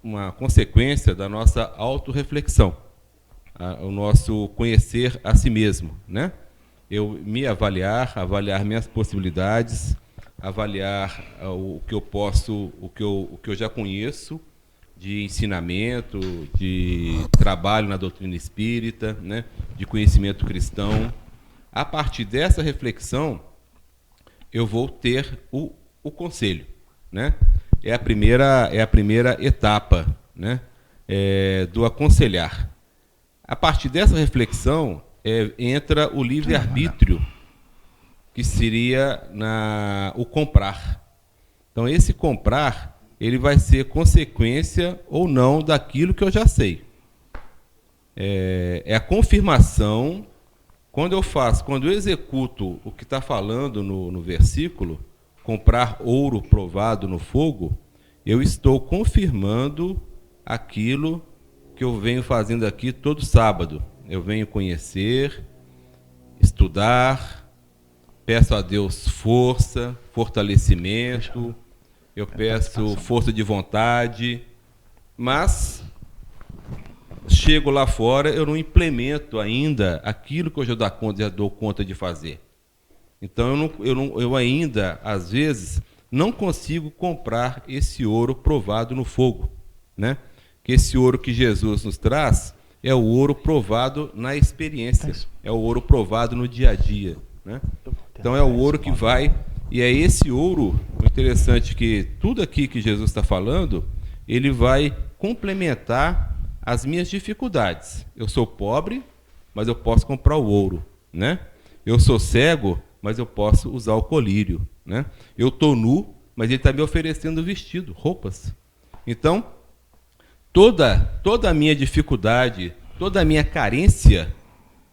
uma consequência da nossa autorreflexão, o nosso conhecer a si mesmo, né? Eu me avaliar minhas possibilidades, avaliar o que eu posso, o que eu já conheço de ensinamento, de trabalho na doutrina espírita, né? De conhecimento cristão. A partir dessa reflexão, eu vou ter o conselho, né? É a primeira etapa, né? Do aconselhar. A partir dessa reflexão, entra o livre-arbítrio, que seria o comprar. Então, esse comprar, ele vai ser consequência ou não daquilo que eu já sei. É a confirmação. Quando eu executo o que está falando no versículo, comprar ouro provado no fogo, eu estou confirmando aquilo que eu venho fazendo aqui todo sábado. Eu venho conhecer, estudar, peço a Deus força, fortalecimento, eu peço força de vontade, mas chego lá fora, eu não implemento ainda aquilo que eu já dou conta de fazer. Então eu ainda, às vezes, não consigo comprar esse ouro provado no fogo, né? Que esse ouro que Jesus nos traz é o ouro provado na experiência, é o ouro provado no dia a dia, né? Então é o ouro que vai, e é esse ouro, o interessante é que tudo aqui que Jesus está falando, ele vai complementar as minhas dificuldades. Eu sou pobre, mas eu posso comprar o ouro, né? Eu sou cego, mas eu posso usar o colírio, né? Eu estou nu, mas ele está me oferecendo vestido, roupas. Então, toda a minha dificuldade, toda a minha carência,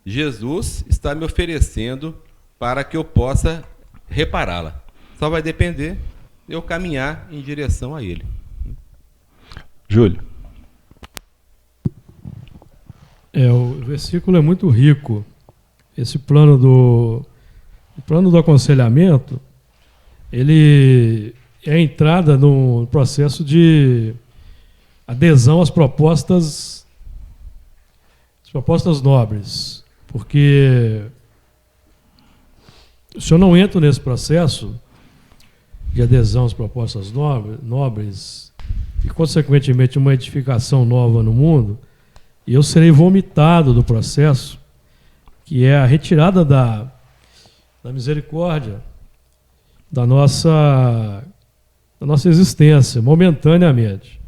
Jesus está me oferecendo para que eu possa repará-la. Só vai depender de eu caminhar em direção a Ele. Júlio. O versículo é muito rico. Esse plano do aconselhamento, ele é a entrada no processo de adesão às propostas nobres. Porque se eu não entro nesse processo de adesão às propostas nobres e, consequentemente, uma edificação nova no mundo, eu serei vomitado do processo, que é a retirada da misericórdia da nossa existência, momentaneamente.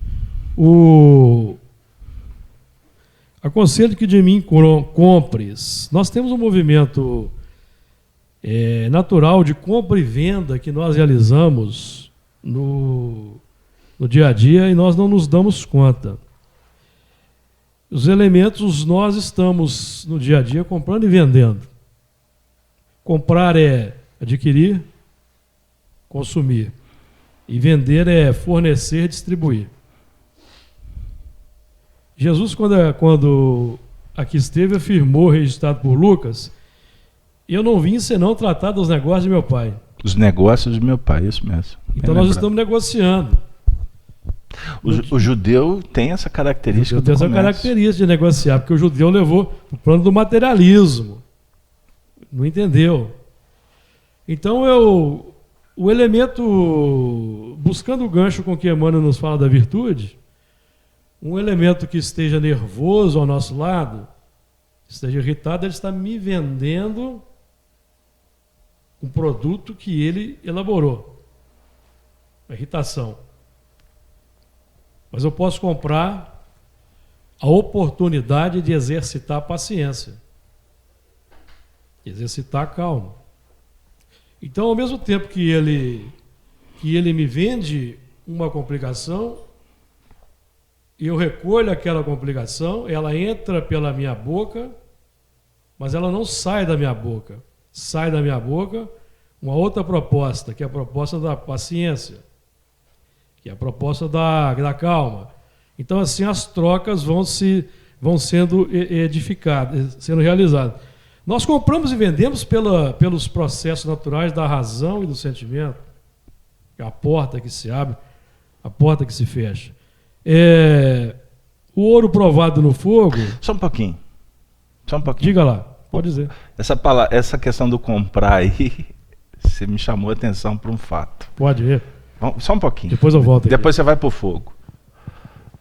Aconselho que de mim compres. Nós temos um movimento natural de compra e venda que nós realizamos no dia a dia e nós não nos damos conta. Os elementos nós estamos no dia a dia comprando e vendendo. Comprar é adquirir, consumir. E vender é fornecer, distribuir. Jesus, quando aqui esteve, afirmou, registrado por Lucas, eu não vim senão tratar dos negócios de meu pai. Os negócios de meu pai, isso mesmo. Então nós estamos negociando. O judeu tem essa característica. O judeu tem essa característica de negociar, porque o judeu levou o plano do materialismo. Não entendeu. Então o elemento, buscando o gancho com que Emmanuel nos fala da virtude, um elemento que esteja nervoso ao nosso lado, esteja irritado, ele está me vendendo um produto que ele elaborou. A irritação. Mas eu posso comprar a oportunidade de exercitar a paciência, de exercitar a calma. Então, ao mesmo tempo que ele me vende uma complicação, eu recolho aquela complicação, ela entra pela minha boca, mas ela não sai da minha boca. Sai da minha boca uma outra proposta, que é a proposta da paciência, que é a proposta da calma. Então, assim, as trocas vão sendo edificadas, sendo realizadas. Nós compramos e vendemos pelos processos naturais da razão e do sentimento. A porta que se abre, a porta que se fecha. O ouro provado no fogo... Só um pouquinho. Diga lá, pode dizer. Essa questão do comprar aí, você me chamou a atenção para um fato. Pode ir. Só um pouquinho. Depois eu volto aqui. Depois você vai para o fogo.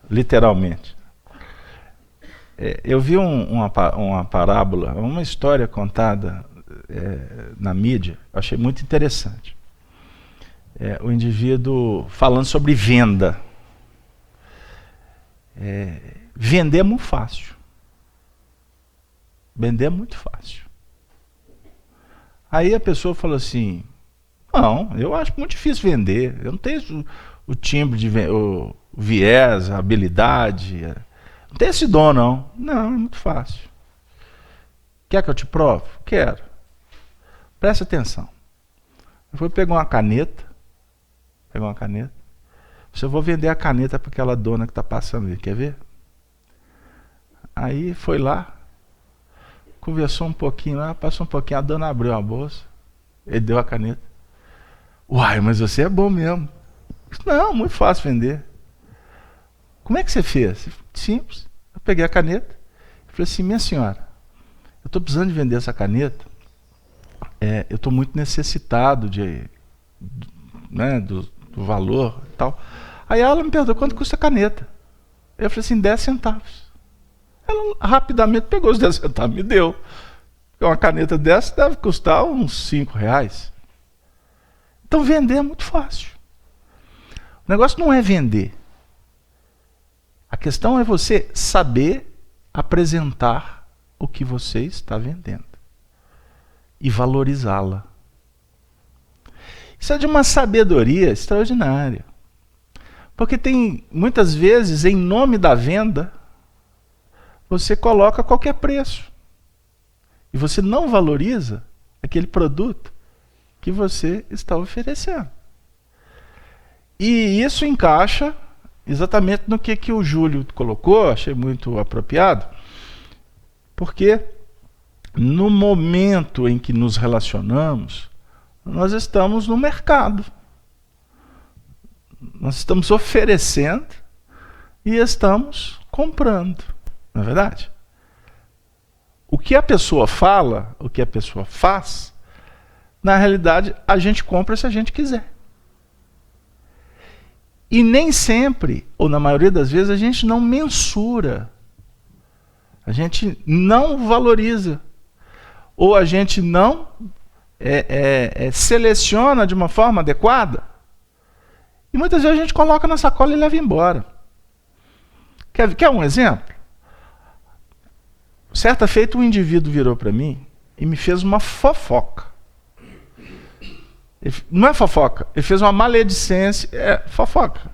Literalmente. Eu vi uma parábola, uma história contada na mídia, eu achei muito interessante. O indivíduo falando sobre venda. Vender é muito fácil. Vender é muito fácil. Aí a pessoa falou assim: não, eu acho muito difícil vender. Eu não tenho o timbre de o viés, a habilidade. Não tem esse dom, não. Não, é muito fácil. Quer que eu te prove? Quero. Presta atenção. Eu fui pegar uma caneta. Eu vou vender a caneta para aquela dona que está passando ali. Quer ver? Aí foi lá. Conversou um pouquinho lá. Passou um pouquinho. A dona abriu a bolsa. Ele deu a caneta. Uai, mas você é bom mesmo. Não, muito fácil vender. Como é que você fez? Simples. Eu peguei a caneta e falei assim: minha senhora, eu estou precisando de vender essa caneta eu estou muito necessitado né, do valor e tal. Aí ela me perguntou quanto custa a caneta. Eu falei assim, 10 centavos. Ela rapidamente pegou os 10 centavos, me deu. Uma caneta dessa deve custar uns 5 reais. Então vender é muito fácil. O negócio não é vender. A questão é você saber apresentar o que você está vendendo e valorizá-la. Isso é de uma sabedoria extraordinária. Porque tem, muitas vezes, em nome da venda, você coloca qualquer preço. E você não valoriza aquele produto que você está oferecendo. E isso encaixa exatamente no que o Júlio colocou, achei muito apropriado, porque no momento em que nos relacionamos, nós estamos no mercado. Nós estamos oferecendo e estamos comprando, não é verdade? O que a pessoa fala, o que a pessoa faz, na realidade a gente compra se a gente quiser. E nem sempre, ou na maioria das vezes, a gente não mensura. A gente não valoriza. Ou a gente não seleciona de uma forma adequada. E muitas vezes a gente coloca na sacola e leva embora. Quer um exemplo? Certa feita um indivíduo virou para mim e me fez uma fofoca. Não é fofoca, ele fez uma maledicência. É fofoca.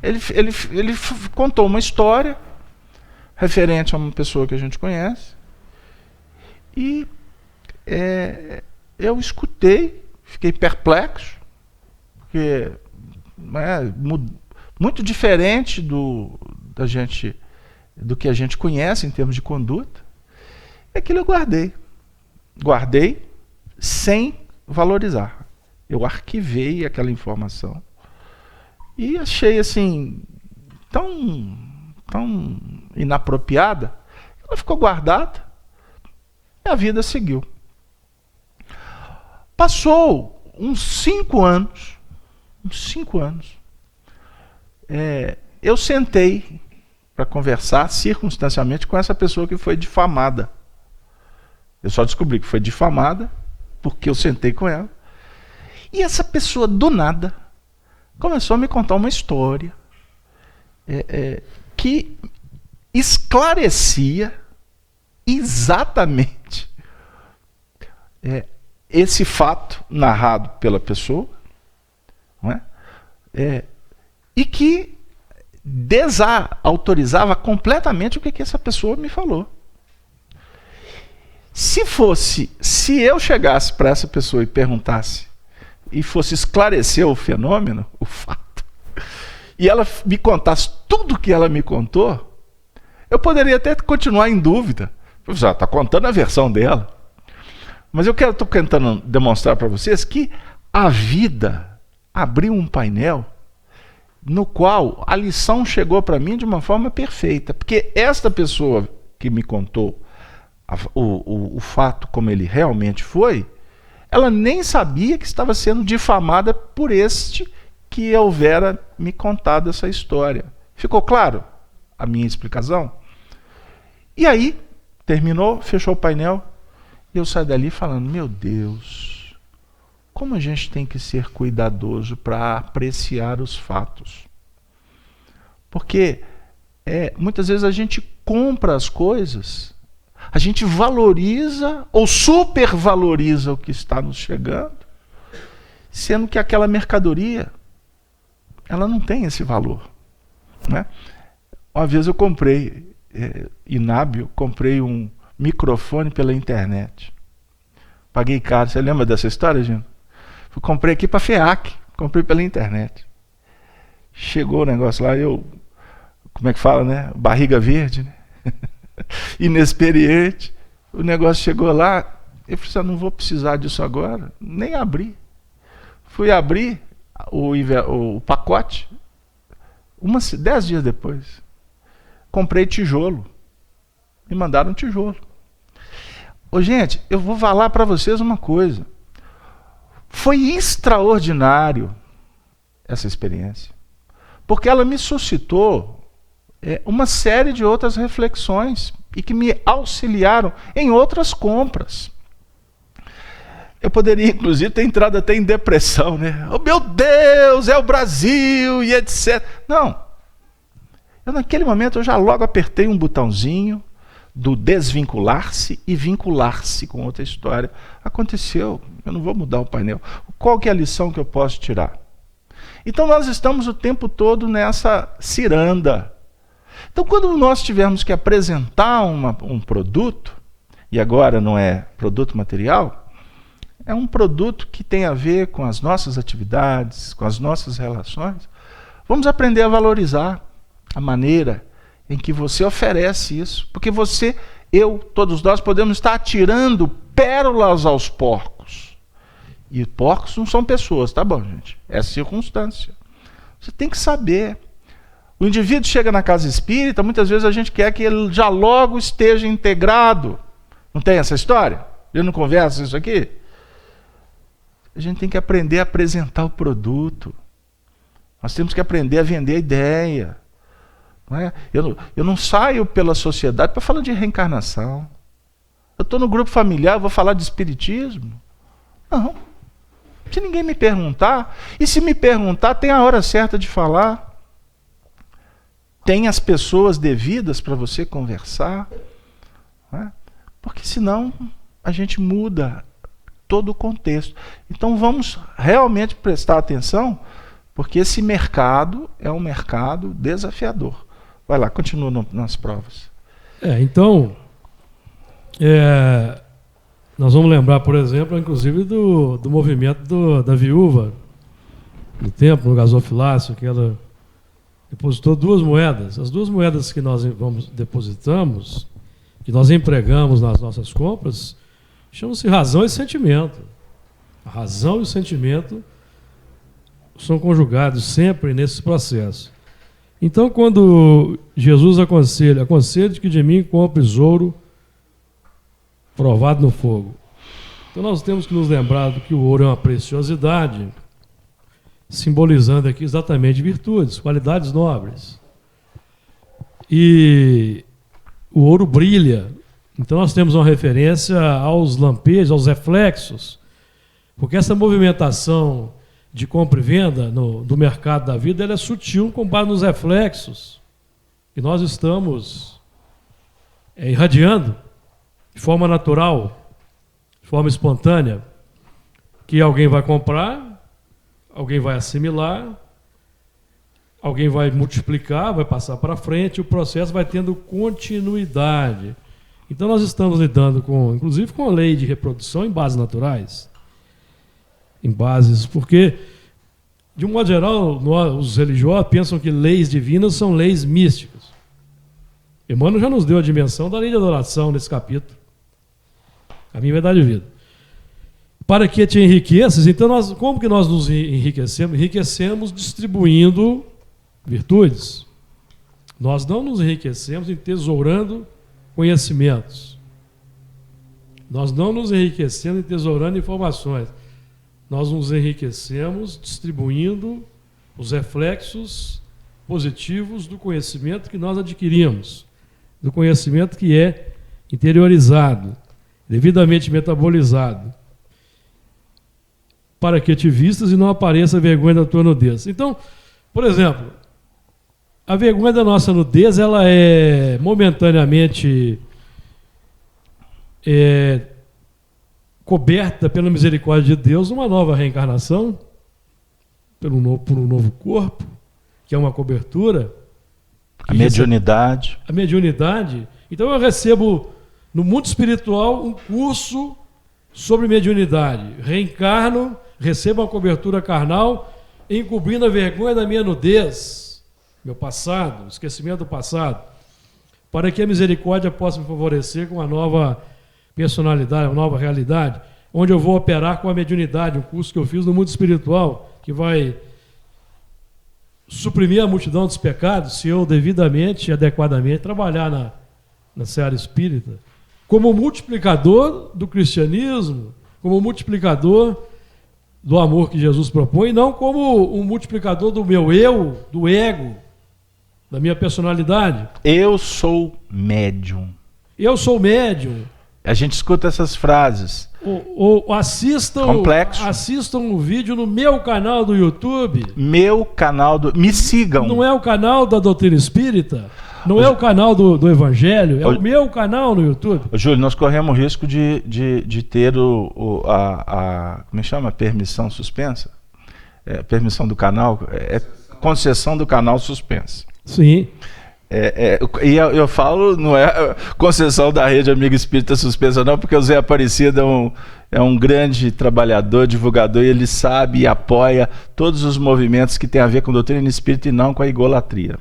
Ele contou uma história referente a uma pessoa que a gente conhece. E eu escutei, fiquei perplexo, porque muito diferente do que a gente conhece em termos de conduta. E aquilo eu guardei sem valorizar. Eu arquivei aquela informação e achei assim tão inapropriada. Ela ficou guardada e a vida seguiu. Passou uns 5 anos, eu sentei para conversar circunstancialmente com essa pessoa que foi difamada. Eu só descobri que foi difamada porque eu sentei com ela. E essa pessoa, do nada, começou a me contar uma história que esclarecia exatamente esse fato narrado pela pessoa, não é? E que desautorizava completamente o que essa pessoa me falou. Se eu chegasse para essa pessoa e perguntasse, e fosse esclarecer o fenômeno, o fato, e ela me contasse tudo o que ela me contou, eu poderia até continuar em dúvida. Ela está contando a versão dela. Mas eu estou tentando demonstrar para vocês que a vida abriu um painel no qual a lição chegou para mim de uma forma perfeita. Porque esta pessoa que me contou o fato como ele realmente foi, ela nem sabia que estava sendo difamada por este que houvera me contado essa história. Ficou claro a minha explicação? E aí, terminou, fechou o painel, e eu saí dali falando, meu Deus, como a gente tem que ser cuidadoso para apreciar os fatos. Porque muitas vezes a gente compra as coisas, a gente valoriza ou supervaloriza o que está nos chegando, sendo que aquela mercadoria, ela não tem esse valor, né? Uma vez eu comprei, inábil, comprei um microfone pela internet. Paguei caro. Você lembra dessa história, Gino? Comprei aqui para a FEAC, comprei pela internet. Chegou o negócio lá, como é que fala, né? Barriga verde, né? Inexperiente. O negócio chegou lá, eu falei assim, não vou precisar disso agora, nem abri. Fui abrir o pacote 10 dias depois. Comprei tijolo. Me mandaram tijolo. Gente, eu vou falar para vocês uma coisa. Foi extraordinário essa experiência, porque ela me suscitou uma série de outras reflexões e que me auxiliaram em outras compras. Eu poderia, inclusive, ter entrado até em depressão, né? Oh, meu Deus, é o Brasil e etc. Não. Naquele momento, eu já logo apertei um botãozinho do desvincular-se e vincular-se com outra história. Aconteceu, eu não vou mudar o painel. Qual que é a lição que eu posso tirar? Então nós estamos o tempo todo nessa ciranda. Então quando nós tivermos que apresentar um produto, e agora não é produto material, é um produto que tem a ver com as nossas atividades, com as nossas relações, vamos aprender a valorizar a maneira em que você oferece isso, porque você, eu, todos nós podemos estar atirando pérolas aos porcos. E porcos não são pessoas, tá bom, gente? É circunstância. Você tem que saber. O indivíduo chega na casa espírita, muitas vezes a gente quer que ele já logo esteja integrado. Não tem essa história? Ele não conversa isso aqui? A gente tem que aprender a apresentar o produto. Nós temos que aprender a vender a ideia. Não é? Eu não saio pela sociedade para falar de reencarnação. Eu estou no grupo familiar, vou falar de espiritismo. Não. Se ninguém me perguntar, e se me perguntar, tem a hora certa de falar. Tem as pessoas devidas para você conversar. Não é? Porque senão a gente muda todo o contexto. Então vamos realmente prestar atenção, porque esse mercado é um mercado desafiador. Vai lá, continua nas provas. Então, nós vamos lembrar, por exemplo, inclusive do movimento da viúva, no tempo, no gasofilácio, que ela depositou 2 moedas. As 2 moedas que nós depositamos, que nós empregamos nas nossas compras, chamam-se razão e sentimento. A razão e o sentimento são conjugados sempre nesse processo. Então, quando Jesus aconselha que de mim compres ouro provado no fogo. Então, nós temos que nos lembrar que o ouro é uma preciosidade, simbolizando aqui exatamente virtudes, qualidades nobres. E o ouro brilha. Então, nós temos uma referência aos lampejos, aos reflexos, porque essa movimentação de compra e venda do mercado da vida, ela é sutil com base nos reflexos que nós estamos irradiando de forma natural, de forma espontânea, que alguém vai comprar, alguém vai assimilar, alguém vai multiplicar, vai passar para frente, o processo vai tendo continuidade. Então nós estamos lidando inclusive com a lei de reprodução em bases naturais. Em bases, porque, de um modo geral, os religiosos pensam que leis divinas são leis místicas. Emmanuel já nos deu a dimensão da lei de adoração nesse capítulo. Caminho, verdade e vida. Para que te enriqueças, então como que nós nos enriquecemos? Enriquecemos distribuindo virtudes. Nós não nos enriquecemos entesourando conhecimentos. Nós não nos enriquecemos entesourando informações. Nós nos enriquecemos distribuindo os reflexos positivos do conhecimento que nós adquirimos, do conhecimento que é interiorizado, devidamente metabolizado, para que te vistas e não apareça a vergonha da tua nudez. Então, por exemplo, a vergonha da nossa nudez, ela é momentaneamente coberta pela misericórdia de Deus, uma nova reencarnação, por um novo corpo, que é uma cobertura. A mediunidade. A mediunidade. Então eu recebo, no mundo espiritual, um curso sobre mediunidade. Reencarno, recebo uma cobertura carnal, encobrindo a vergonha da minha nudez, meu passado, esquecimento do passado, para que a misericórdia possa me favorecer com uma nova personalidade, uma nova realidade, onde eu vou operar com a mediunidade, um curso que eu fiz no mundo espiritual, que vai suprimir a multidão dos pecados, se eu devidamente e adequadamente trabalhar na seara espírita. como multiplicador do cristianismo, como multiplicador do amor que Jesus propõe, não como um multiplicador do meu eu, do ego, da minha personalidade. Eu sou médium. Eu sou médium. A gente escuta essas frases. Assistam o vídeo no meu canal do YouTube. Me sigam. Não é o canal da doutrina espírita, não é o canal do Evangelho, é o meu canal no YouTube. Júlio, nós corremos o risco de ter como chama? Permissão suspensa? Permissão do canal? Concessão do canal suspensa. Sim. E eu falo, não é concessão da Rede Amiga Espírita suspensa não, porque o Zé Aparecido é um grande trabalhador, divulgador, e ele sabe e apoia todos os movimentos que têm a ver com doutrina espírita e não com a idolatria.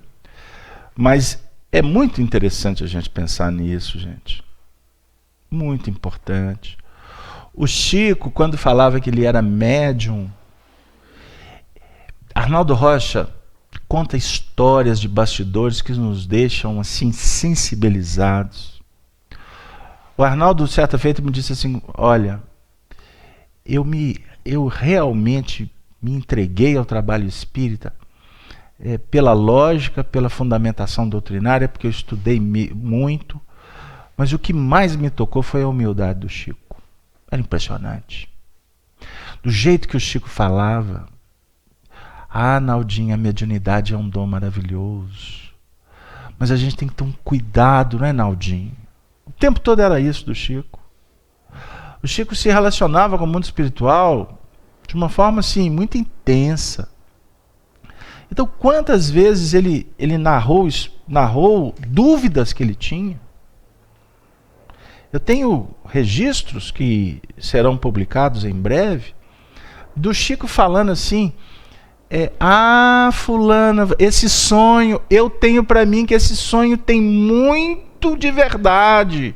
Mas é muito interessante a gente pensar nisso, gente. Muito importante. O Chico, quando falava que ele era médium, Arnaldo Rocha conta histórias de bastidores que nos deixam assim sensibilizados. O Arnaldo, certa feita, me disse assim: olha, eu realmente me entreguei ao trabalho espírita pela lógica, pela fundamentação doutrinária, porque eu estudei muito, mas o que mais me tocou foi a humildade do Chico. Era impressionante. Do jeito que o Chico falava. Naldinho, a mediunidade é um dom maravilhoso. Mas a gente tem que ter um cuidado, não é, Naldinho? O tempo todo era isso do Chico. O Chico se relacionava com o mundo espiritual de uma forma assim, muito intensa. Então, quantas vezes ele narrou dúvidas que ele tinha? Eu tenho registros que serão publicados em breve, do Chico falando assim: fulana, esse sonho, eu tenho para mim que esse sonho tem muito de verdade,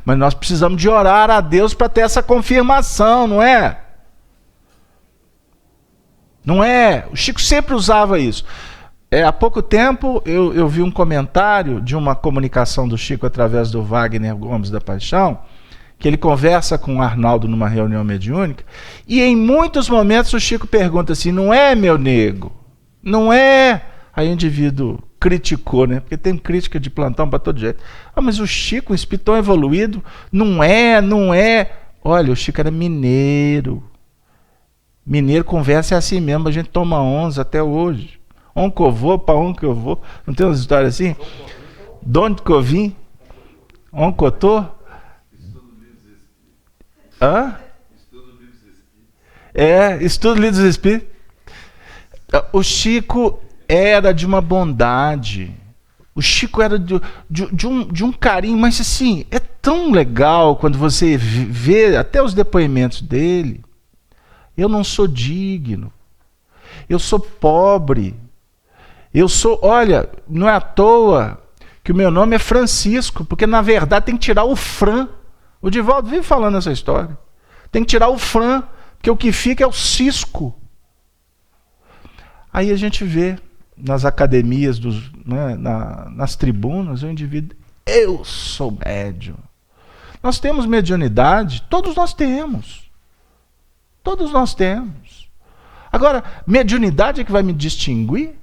mas nós precisamos de orar a Deus para ter essa confirmação, não é? Não é? O Chico sempre usava isso. Há pouco tempo eu vi um comentário de uma comunicação do Chico através do Wagner Gomes da Paixão, que ele conversa com o Arnaldo numa reunião mediúnica, e em muitos momentos o Chico pergunta assim: não é, meu nego? Não é? Aí o indivíduo criticou, né? Porque tem crítica de plantão para todo jeito. Mas o Chico, um espírito tão evoluído, não é. Olha, o Chico era mineiro. Mineiro conversa assim mesmo, a gente toma 11 até hoje. Onde que eu vou, para onde que eu vou? Não tem umas histórias assim? De onde que eu vim? Onde que eu tô? Estudo livros espíritos. O Chico era de uma bondade. O Chico era de um carinho, mas assim, é tão legal quando você vê até os depoimentos dele. Eu não sou digno. Eu sou pobre. Olha, não é à toa que o meu nome é Francisco, porque na verdade tem que tirar o Fran. O Divaldo vive falando essa história. Tem que tirar o Fran, porque o que fica é o Cisco. Aí a gente vê nas academias, nas tribunas, o indivíduo: eu sou médium. Nós temos mediunidade, todos nós temos. Todos nós temos. Agora, mediunidade é que vai me distinguir?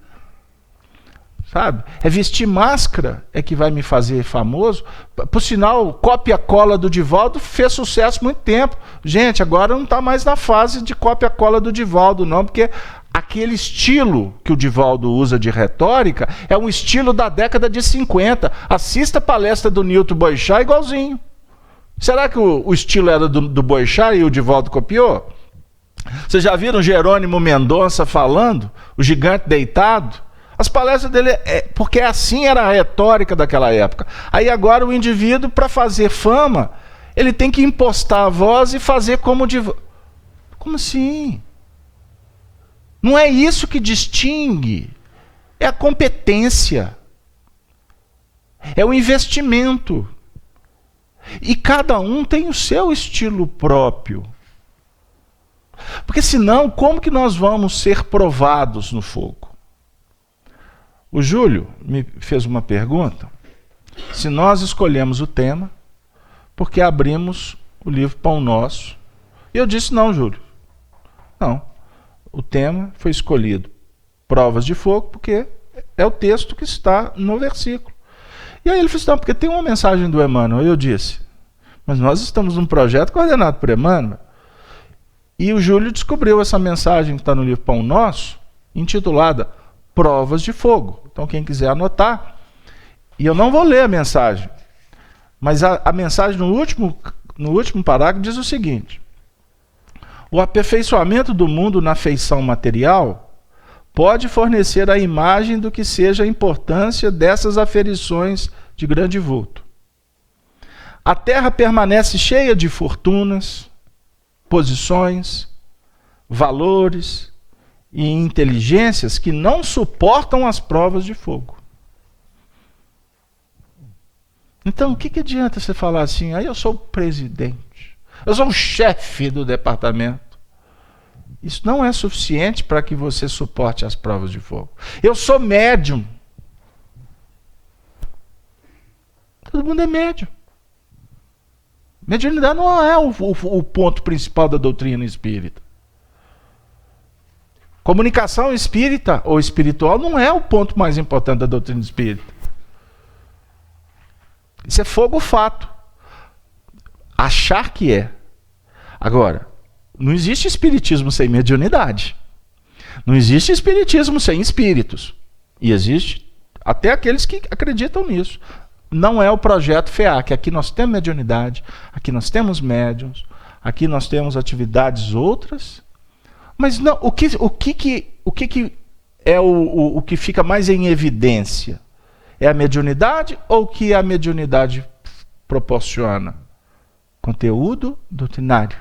Sabe? É vestir máscara é que vai me fazer famoso. Por sinal, cópia-cola do Divaldo fez sucesso há muito tempo. Gente, agora não está mais na fase de cópia-cola do Divaldo, não, porque aquele estilo que o Divaldo usa de retórica é um estilo da década de 50. Assista a palestra do Newton Boechat igualzinho. Será que o estilo era do Boechat e o Divaldo copiou? Vocês já viram Jerônimo Mendonça falando? O gigante deitado? As palestras dele, porque assim era a retórica daquela época. Aí agora o indivíduo, para fazer fama, ele tem que impostar a voz e fazer como de... Como assim? Não é isso que distingue. É a competência. É o investimento. E cada um tem o seu estilo próprio. Porque senão, como que nós vamos ser provados no fogo? O Júlio me fez uma pergunta. Se nós escolhemos o tema, porque abrimos o livro Pão Nosso. E eu disse, não, Júlio. Não. O tema foi escolhido provas de fogo, porque é o texto que está no versículo. E aí ele falou assim, não, porque tem uma mensagem do Emmanuel. Eu disse, mas nós estamos num projeto coordenado por Emmanuel. E o Júlio descobriu essa mensagem que está no livro Pão Nosso, intitulada Provas de Fogo. Então quem quiser anotar, e eu não vou ler a mensagem, mas a mensagem no último parágrafo diz o seguinte: o aperfeiçoamento do mundo na feição material pode fornecer a imagem do que seja a importância dessas aferições de grande vulto. A Terra permanece cheia de fortunas, posições, valores e inteligências que não suportam as provas de fogo. Então, o que adianta você falar assim, aí eu sou o presidente, eu sou o chefe do departamento? Isso não é suficiente para que você suporte as provas de fogo. Eu sou médium. Todo mundo é médium. Mediunidade não é o ponto principal da doutrina espírita. Comunicação espírita ou espiritual não é o ponto mais importante da doutrina espírita. Isso é fogo-fato. Achar que é. Agora, não existe espiritismo sem mediunidade. Não existe espiritismo sem espíritos. E existe até aqueles que acreditam nisso. Não é o projeto FEAC. Aqui nós temos mediunidade, aqui nós temos médiuns, aqui nós temos atividades outras. Mas não, o que é o que fica mais em evidência? É a mediunidade ou o que a mediunidade proporciona? Conteúdo doutrinário,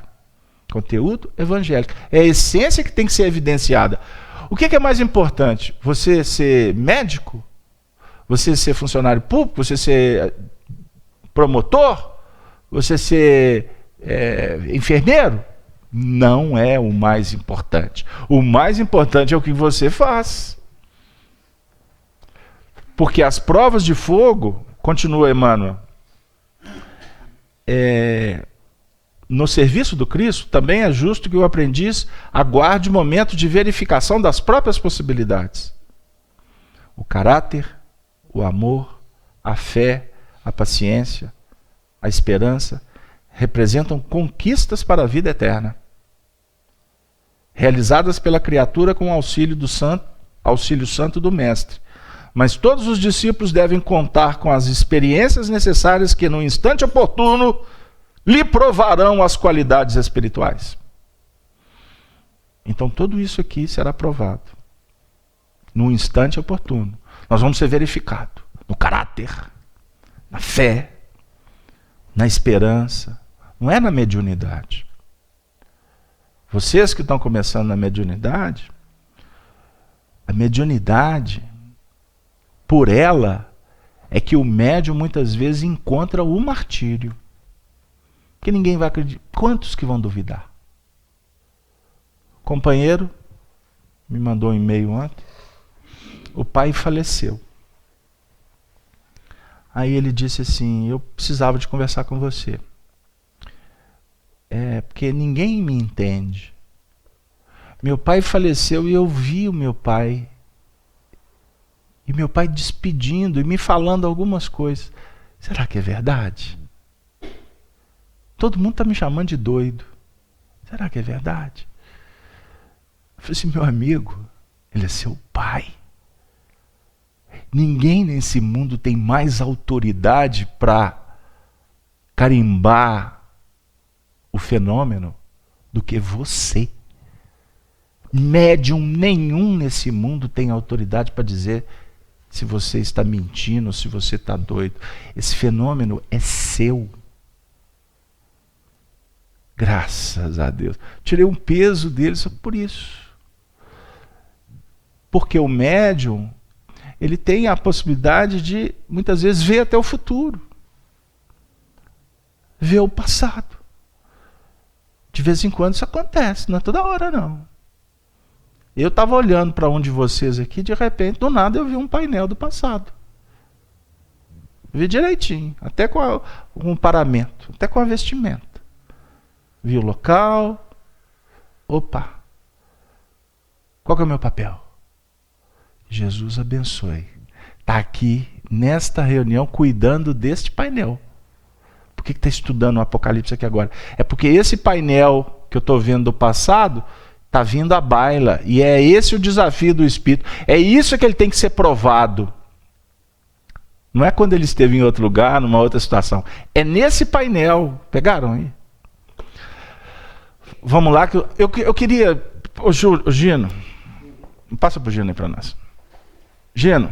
conteúdo evangélico. É a essência que tem que ser evidenciada. O que é mais importante? Você ser médico? Você ser funcionário público? Você ser promotor? Você ser enfermeiro? Não é o mais importante. O mais importante é o que você faz. Porque as provas de fogo, continua Emmanuel, no serviço do Cristo, também é justo que o aprendiz aguarde o momento de verificação das próprias possibilidades. O caráter, o amor, a fé, a paciência, a esperança representam conquistas para a vida eterna, realizadas pela criatura com o auxílio santo do Mestre. Mas todos os discípulos devem contar com as experiências necessárias que, no instante oportuno, lhe provarão as qualidades espirituais. Então, tudo isso aqui será provado no instante oportuno. Nós vamos ser verificados no caráter, na fé, na esperança. Não é na mediunidade. Vocês que estão começando na mediunidade, a mediunidade, por ela, é que o médium muitas vezes encontra o martírio. Porque ninguém vai acreditar. Quantos que vão duvidar? O companheiro me mandou um e-mail ontem. O pai faleceu. Aí ele disse assim, eu precisava de conversar com você. Porque ninguém me entende. Meu pai faleceu e eu vi o meu pai. E meu pai despedindo e me falando algumas coisas. Será que é verdade? Todo mundo está me chamando de doido. Será que é verdade? Eu falei assim, meu amigo, ele é seu pai. Ninguém nesse mundo tem mais autoridade para carimbar o fenômeno do que você. Médium nenhum nesse mundo tem autoridade para dizer se você está mentindo ou se você está doido. Esse fenômeno é seu. Graças a Deus. Tirei um peso dele só por isso. Porque o médium, ele tem a possibilidade de, muitas vezes, ver até o futuro. Ver o passado. De vez em quando isso acontece, não é toda hora não. Eu estava olhando para um de vocês aqui, de repente, do nada eu vi um painel do passado. Vi direitinho, até com um paramento, até com a vestimenta. Vi o local. Opa! Qual que é o meu papel? Jesus abençoe. Está aqui, nesta reunião, cuidando deste painel. Por que está estudando o Apocalipse aqui agora? É porque esse painel que eu estou vendo do passado está vindo à baila. E é esse o desafio do Espírito. É isso que ele tem que ser provado. Não é quando ele esteve em outro lugar, numa outra situação. É nesse painel. Pegaram aí? Vamos lá, que eu queria... Ô Gino, passa para o Gino aí para nós. Gino,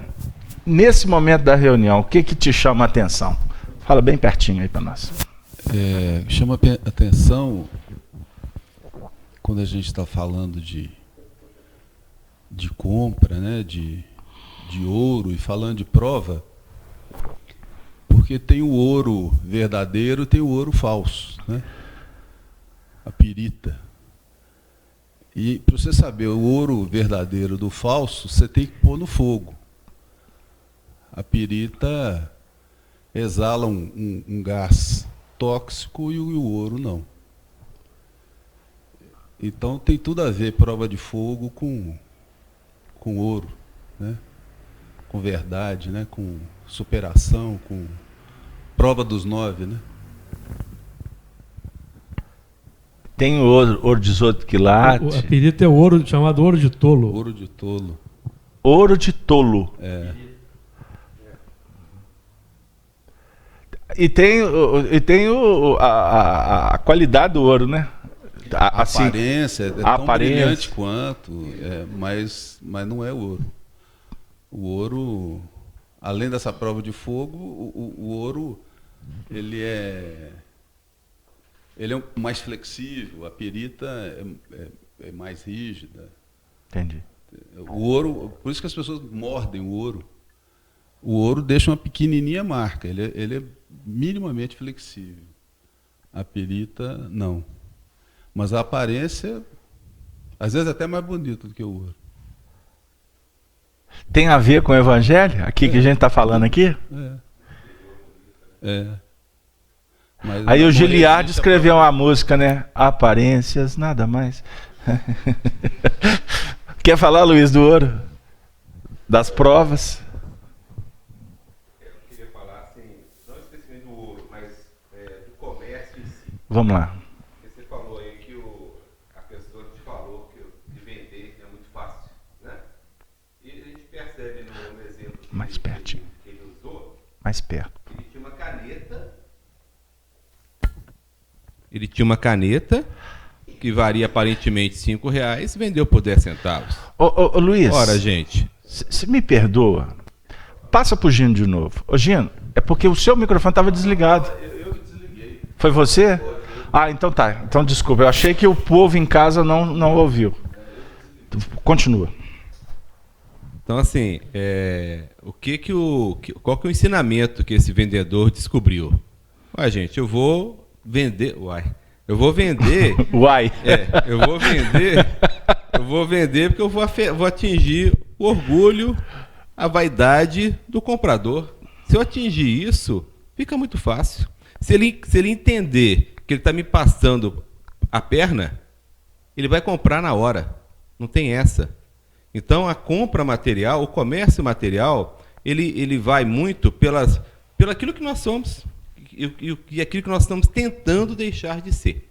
nesse momento da reunião, o que te chama a atenção? Fala bem pertinho aí para nós. Chama a atenção quando a gente está falando de compra, né, de ouro e falando de prova, porque tem o ouro verdadeiro e tem o ouro falso, né? A pirita. E para você saber o ouro verdadeiro do falso, você tem que pôr no fogo. A pirita exala um gás tóxico e o ouro não. Então tem tudo a ver prova de fogo com ouro, né? Com verdade, né? Com superação, com prova dos 9, né? Tem o ouro 18 quilates. A pirita é ouro, chamado ouro de tolo. Ouro de tolo. Ouro de tolo. E tem a qualidade do ouro, né? A aparência é tão brilhante quanto, mas não é ouro. O ouro, além dessa prova de fogo, o ouro ele é mais flexível, a pirita é mais rígida. Entendi. O ouro, por isso que as pessoas mordem o ouro. O ouro deixa uma pequenininha marca, ele é minimamente flexível. A pirita, não. Mas a aparência, às vezes, é até mais bonita do que o ouro. Tem a ver com o Evangelho? Aqui que a gente está falando aqui? Mas aí o Giliard escreveu uma música, né? Aparências, nada mais. Quer falar, Luiz, do ouro? Das provas? Eu queria falar, assim, não especificamente do ouro, mas do comércio em si. Vamos lá. Você falou aí que a pessoa te falou que de vender é muito fácil, né? E a gente percebe no exemplo mais pertinho. Que ele usou. Mais perto. Ele tinha uma caneta. Ele tinha uma caneta que varia aparentemente R$5, vendeu por 10 centavos. Ô Luiz. Ora, gente. Você me perdoa. Passa pro Gino de novo. Ô Gino, é porque o seu microfone estava desligado. Eu que desliguei. Foi você? Ah, então tá. Então desculpa. Eu achei que o povo em casa não ouviu. Continua. Então, assim, qual que é o ensinamento que esse vendedor descobriu? Ué, gente, eu vou vender. Eu vou vender porque eu vou atingir o orgulho, a vaidade do comprador. Se eu atingir isso, fica muito fácil. Se ele entender que ele está me passando a perna, ele vai comprar na hora. Não tem essa. Então, a compra material, o comércio material, ele vai muito pelo aquilo que nós somos. E aquilo que nós estamos tentando deixar de ser,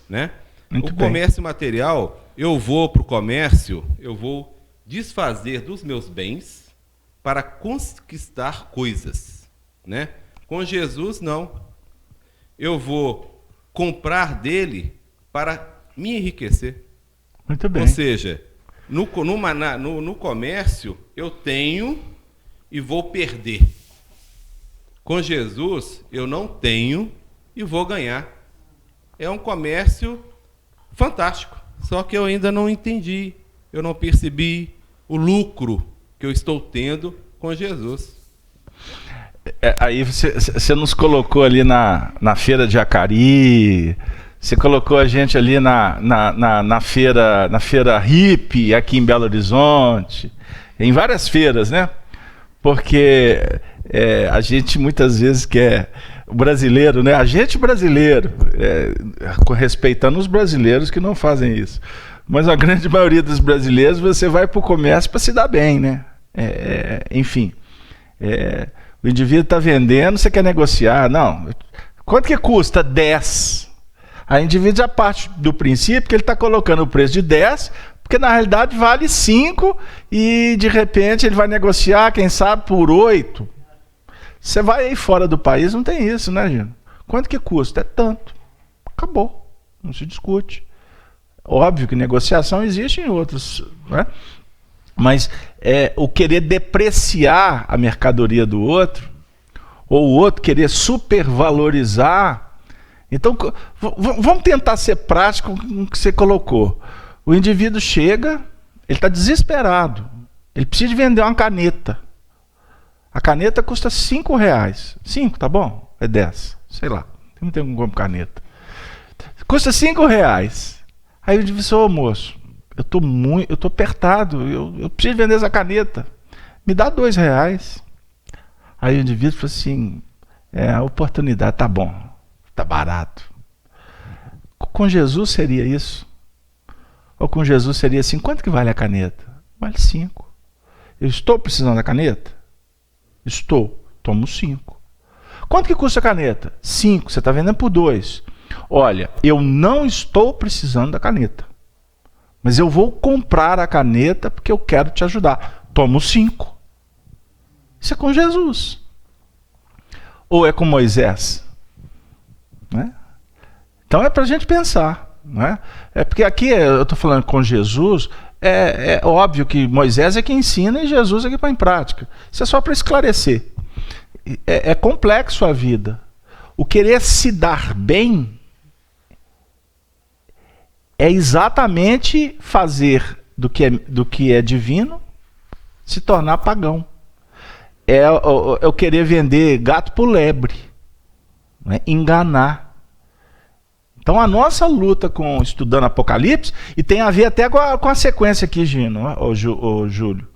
né? Muito o bem. Comércio material, eu vou para o comércio, eu vou desfazer dos meus bens para conquistar coisas, né? Com Jesus, não. Eu vou comprar dele para me enriquecer. Muito bem. Ou seja, no comércio, eu tenho e vou perder. Com Jesus, eu não tenho e vou ganhar. É um comércio fantástico. Só que eu ainda não entendi, eu não percebi o lucro que eu estou tendo com Jesus. Aí você nos colocou ali na feira de Jacari, você colocou a gente ali na feira hippie aqui em Belo Horizonte, em várias feiras, né? Porque a gente muitas vezes quer... O brasileiro, né? A gente brasileiro, respeitando os brasileiros que não fazem isso. Mas a grande maioria dos brasileiros, você vai para o comércio para se dar bem, né? Enfim, o indivíduo está vendendo, você quer negociar. Não, quanto que custa? 10. Aí o indivíduo já parte do princípio que ele está colocando o preço de 10, porque na realidade vale 5 e de repente ele vai negociar, quem sabe, por 8. Você vai aí fora do país, não tem isso, né, Gino? Quanto que custa? É tanto. Acabou. Não se discute. Óbvio que negociação existe em outros, né? Mas o querer depreciar a mercadoria do outro, ou o outro querer supervalorizar. Então, vamos tentar ser prático com o que você colocou. O indivíduo chega, ele está desesperado. Ele precisa de vender uma caneta. A caneta custa R$5. 5, tá bom? É 10. Sei lá. Não tem como caneta. Custa R$5. Aí eu disse, ô moço, eu tô apertado, eu preciso vender essa caneta. Me dá R$2. Aí o indivíduo falou assim, a oportunidade, tá bom, tá barato. Com Jesus seria isso? Ou com Jesus seria assim, quanto que vale a caneta? Vale 5. Eu estou precisando da caneta? Estou. Tomo 5. Quanto que custa a caneta? 5. Você está vendendo por 2. Olha, eu não estou precisando da caneta. Mas eu vou comprar a caneta porque eu quero te ajudar. Tomo 5. Isso é com Jesus. Ou é com Moisés? Né? Então é para a gente pensar. Né? É porque aqui eu estou falando com Jesus... É óbvio que Moisés é quem ensina e Jesus é quem põe em prática. Isso é só para esclarecer. É complexo a vida. O querer se dar bem é exatamente fazer do que é divino se tornar pagão. É eu querer vender gato por lebre, né? Enganar. Então a nossa luta estudando Apocalipse, e tem a ver até com a sequência aqui, Gino, Júlio,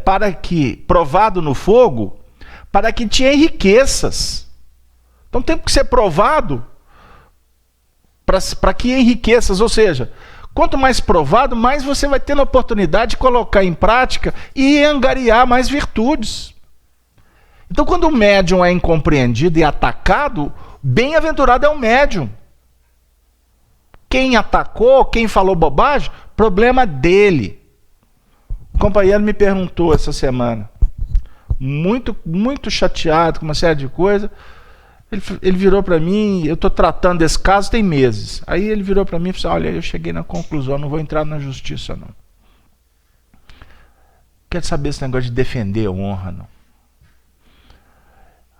para que, provado no fogo, para que te enriqueças. Então tem que ser provado para que enriqueças, ou seja, quanto mais provado, mais você vai ter a oportunidade de colocar em prática e angariar mais virtudes. Então quando o médium é incompreendido e atacado, bem-aventurado é o médium. Quem atacou, quem falou bobagem, problema dele. Um companheiro me perguntou essa semana, muito, muito chateado com uma série de coisas. Ele virou para mim, eu estou tratando desse caso tem meses. Aí ele virou para mim e falou assim, olha, eu cheguei na conclusão, não vou entrar na justiça não. Quero saber esse negócio de defender a honra, não.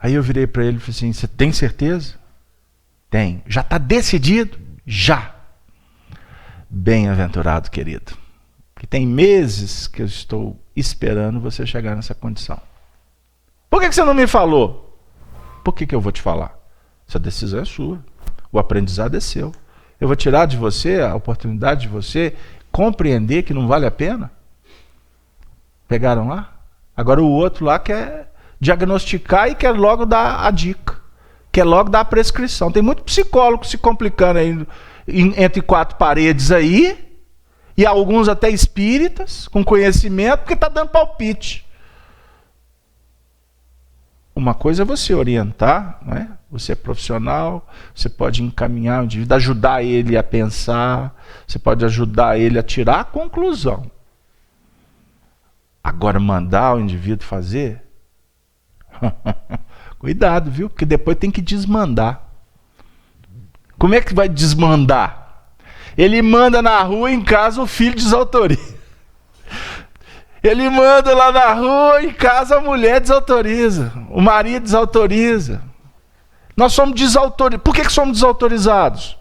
Aí eu virei para ele e falei assim, você tem certeza? Tem. Já está decidido? Já. Bem-aventurado, querido. Que tem meses que eu estou esperando você chegar nessa condição. Por que você não me falou? Por que eu vou te falar? Essa decisão é sua. O aprendizado é seu. Eu vou tirar de você a oportunidade de você compreender que não vale a pena? Pegaram lá? Agora o outro lá quer diagnosticar e quer logo dar a dica. Quer logo dar a prescrição. Tem muito psicólogo se complicando aí entre 4 paredes aí, e alguns até espíritas, com conhecimento, porque está dando palpite. Uma coisa é você orientar, né? Você é profissional, você pode encaminhar o indivíduo, ajudar ele a pensar, você pode ajudar ele a tirar a conclusão. Agora, mandar o indivíduo fazer... Cuidado, viu? Porque depois tem que desmandar. Como é que vai desmandar? Ele manda na rua, em casa o filho desautoriza. Ele manda lá na rua, em casa a mulher desautoriza. O marido desautoriza. Nós somos desautorizados. Por que somos desautorizados?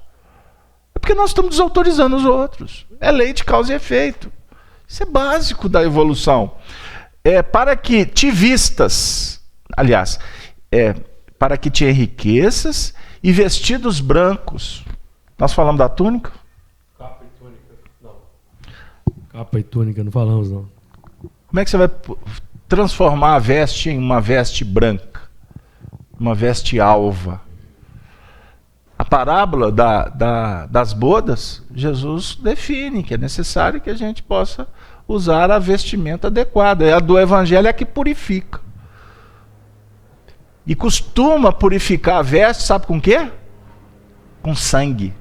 É porque nós estamos desautorizando os outros. É lei de causa e efeito. Isso é básico da evolução. Para que te vistas, aliás, para que te enriqueças e vestidos brancos. Nós falamos da túnica? Capa e túnica, não. Capa e túnica, não falamos, não. Como é que você vai transformar a veste em uma veste branca, uma veste alva. A parábola das bodas, Jesus define que é necessário que a gente possa usar a vestimenta adequada. A do Evangelho é a que purifica. E costuma purificar a veste, sabe com o quê? Com sangue.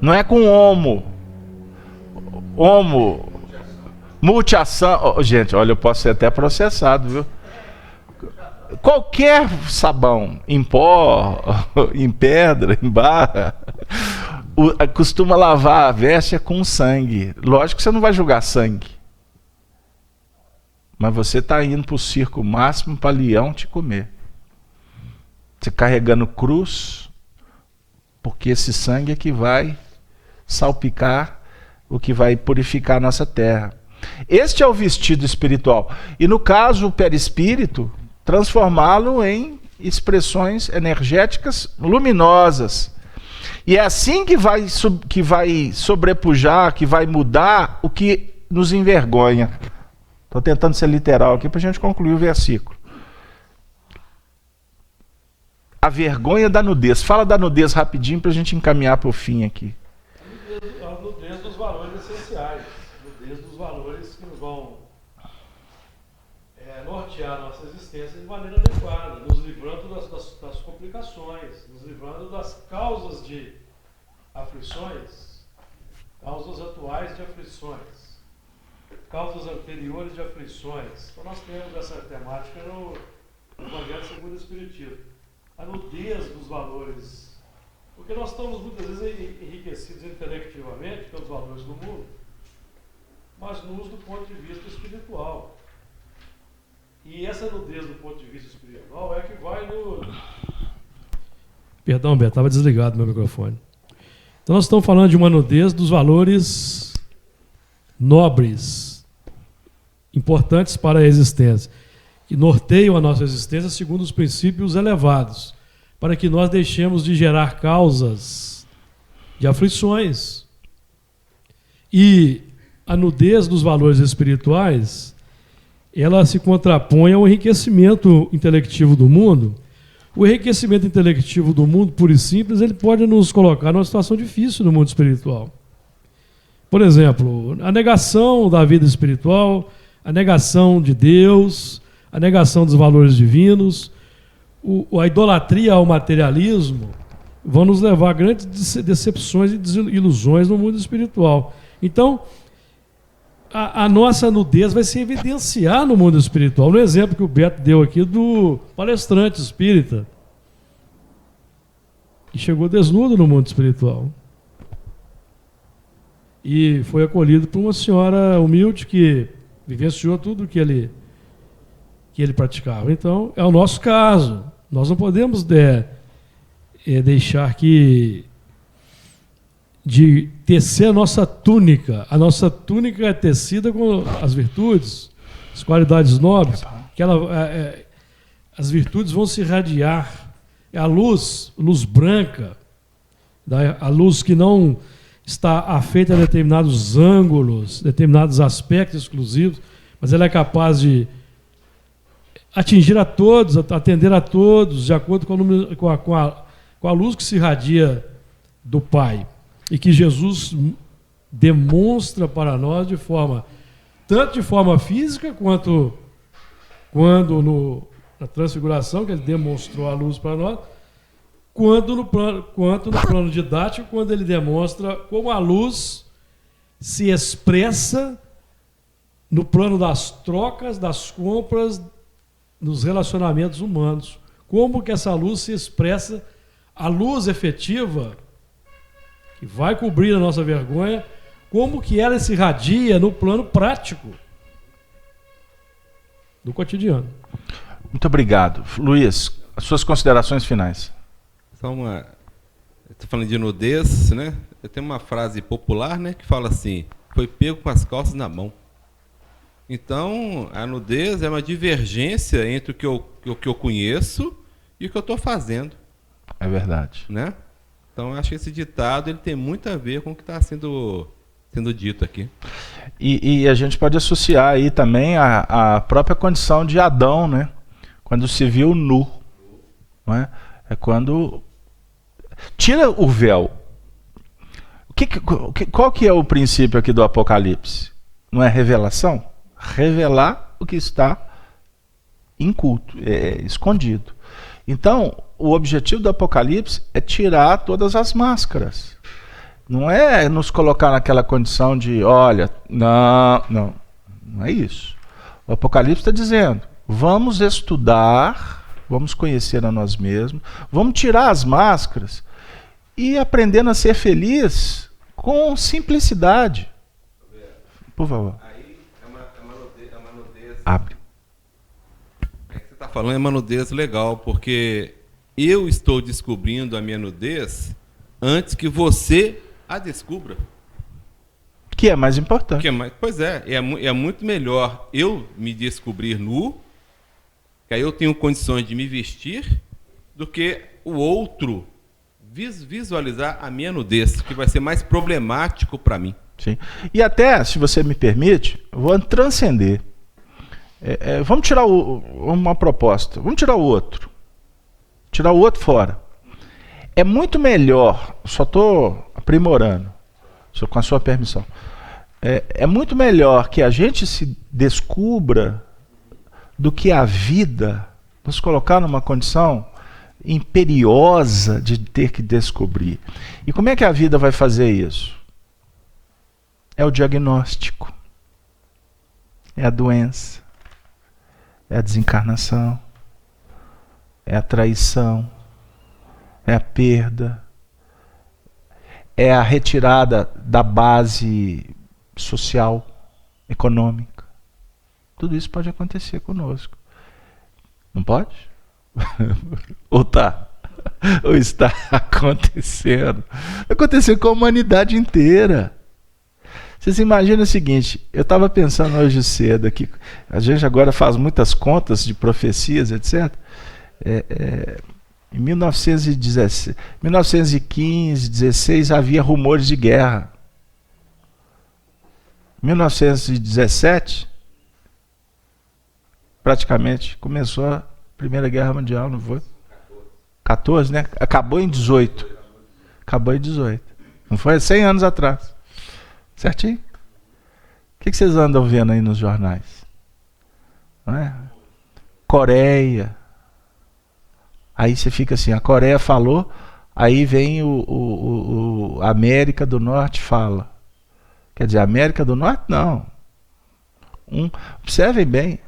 Não é com multiação. Oh, gente, olha, eu posso ser até processado, viu? Qualquer sabão, em pó, em pedra, em barra, costuma lavar a veste com sangue. Lógico que você não vai jogar sangue. Mas você está indo para o circo máximo para leão te comer. Você carregando cruz, porque esse sangue é que vai salpicar, o que vai purificar a nossa terra. Este é o vestido espiritual. E no caso, o perispírito, transformá-lo em expressões energéticas luminosas. E é assim que vai sobrepujar, que vai mudar o que nos envergonha. Estou tentando ser literal aqui para a gente concluir o versículo. A vergonha da nudez. Fala da nudez rapidinho para a gente encaminhar para o fim aqui. A nudez dos valores essenciais. A nudez dos valores que nos vão nortear a nossa existência de maneira adequada, nos livrando das complicações, nos livrando das causas de aflições, causas atuais de aflições, causas anteriores de aflições. Então nós temos essa temática no Evangelho segundo o Espiritismo. A nudez dos valores, porque nós estamos muitas vezes enriquecidos intelectivamente pelos valores do mundo, mas nus do ponto de vista espiritual. E essa nudez do ponto de vista espiritual é que vai no... Perdão, Beto, estava desligado meu microfone. Então nós estamos falando de uma nudez dos valores nobres, importantes para a existência, que norteiam a nossa existência segundo os princípios elevados, para que nós deixemos de gerar causas de aflições. E a nudez dos valores espirituais, ela se contrapõe ao enriquecimento intelectivo do mundo. O enriquecimento intelectivo do mundo, puro e simples, ele pode nos colocar numa situação difícil no mundo espiritual. Por exemplo, a negação da vida espiritual, a negação de Deus, a negação dos valores divinos, a idolatria ao materialismo, vão nos levar a grandes decepções e desilusões no mundo espiritual. Então, a nossa nudez vai se evidenciar no mundo espiritual. No exemplo que o Beto deu aqui do palestrante espírita, que chegou desnudo no mundo espiritual. E foi acolhido por uma senhora humilde que vivenciou tudo que ele praticava. Então, é o nosso caso. Nós não podemos deixar de tecer a nossa túnica. A nossa túnica é tecida com as virtudes, as qualidades nobres, que as virtudes vão se irradiar. É a luz branca, a luz que não está afeita a determinados ângulos, determinados aspectos exclusivos, mas ela é capaz de atingir a todos, atender a todos, de acordo com a luz que se irradia do Pai. E que Jesus demonstra para nós tanto de forma física, quanto na transfiguração, que ele demonstrou a luz para nós, quanto no plano didático, quando ele demonstra como a luz se expressa no plano das trocas, das compras, nos relacionamentos humanos. Como que essa luz se expressa, a luz efetiva, que vai cobrir a nossa vergonha, como que ela se irradia no plano prático do cotidiano. Muito obrigado. Luiz, as suas considerações finais. Estou falando de nudez, né? Eu tenho uma frase popular, né, que fala assim: foi pego com as calças na mão. Então, a nudez é uma divergência entre o que eu conheço e o que eu estou fazendo. É verdade. Né? Então, eu acho que esse ditado ele tem muito a ver com o que está sendo dito aqui. E a gente pode associar aí também a própria condição de Adão, né? Quando se viu nu. Não é? É quando tira o véu. Qual que é o princípio aqui do Apocalipse? Não é revelação? Revelar o que está inculto, escondido. Então, o objetivo do Apocalipse é tirar todas as máscaras. Não é nos colocar naquela condição de, olha, não é isso. O Apocalipse está dizendo, vamos estudar, vamos conhecer a nós mesmos, vamos tirar as máscaras e aprendendo a ser feliz com simplicidade. Por favor. Aí é uma nudez. Abre. É que você está falando é uma nudez legal, porque eu estou descobrindo a minha nudez antes que você a descubra. Que é mais importante. Pois é muito melhor eu me descobrir nu, que aí eu tenho condições de me vestir, do que o outro visualizar a minha nudez, que vai ser mais problemático para mim. Sim. E até, se você me permite, eu vou transcender. Vamos tirar uma proposta, vamos tirar o outro. Tirar o outro fora. É muito melhor, só estou aprimorando, com a sua permissão. É muito melhor que a gente se descubra do que a vida nos colocar numa condição imperiosa de ter que descobrir. E como é que a vida vai fazer isso? É o diagnóstico, é a doença, é a desencarnação, é a traição, é a perda, é a retirada da base social, econômica. Tudo isso pode acontecer conosco. Não pode? Ou tá? Ou está acontecendo? Aconteceu com a humanidade inteira. Vocês imaginam o seguinte, eu estava pensando hoje cedo aqui, a gente agora faz muitas contas de profecias, etc. Em 1915, 16 havia rumores de guerra. Em 1917, praticamente começou a Primeira Guerra Mundial, não foi? 14, né? Acabou em 18. Acabou em 18. Não foi? 100 anos atrás. Certinho? O que vocês andam vendo aí nos jornais? Não é? Coreia. Aí você fica assim, a Coreia falou, aí vem a América do Norte fala. Quer dizer, a América do Norte não. Observem bem,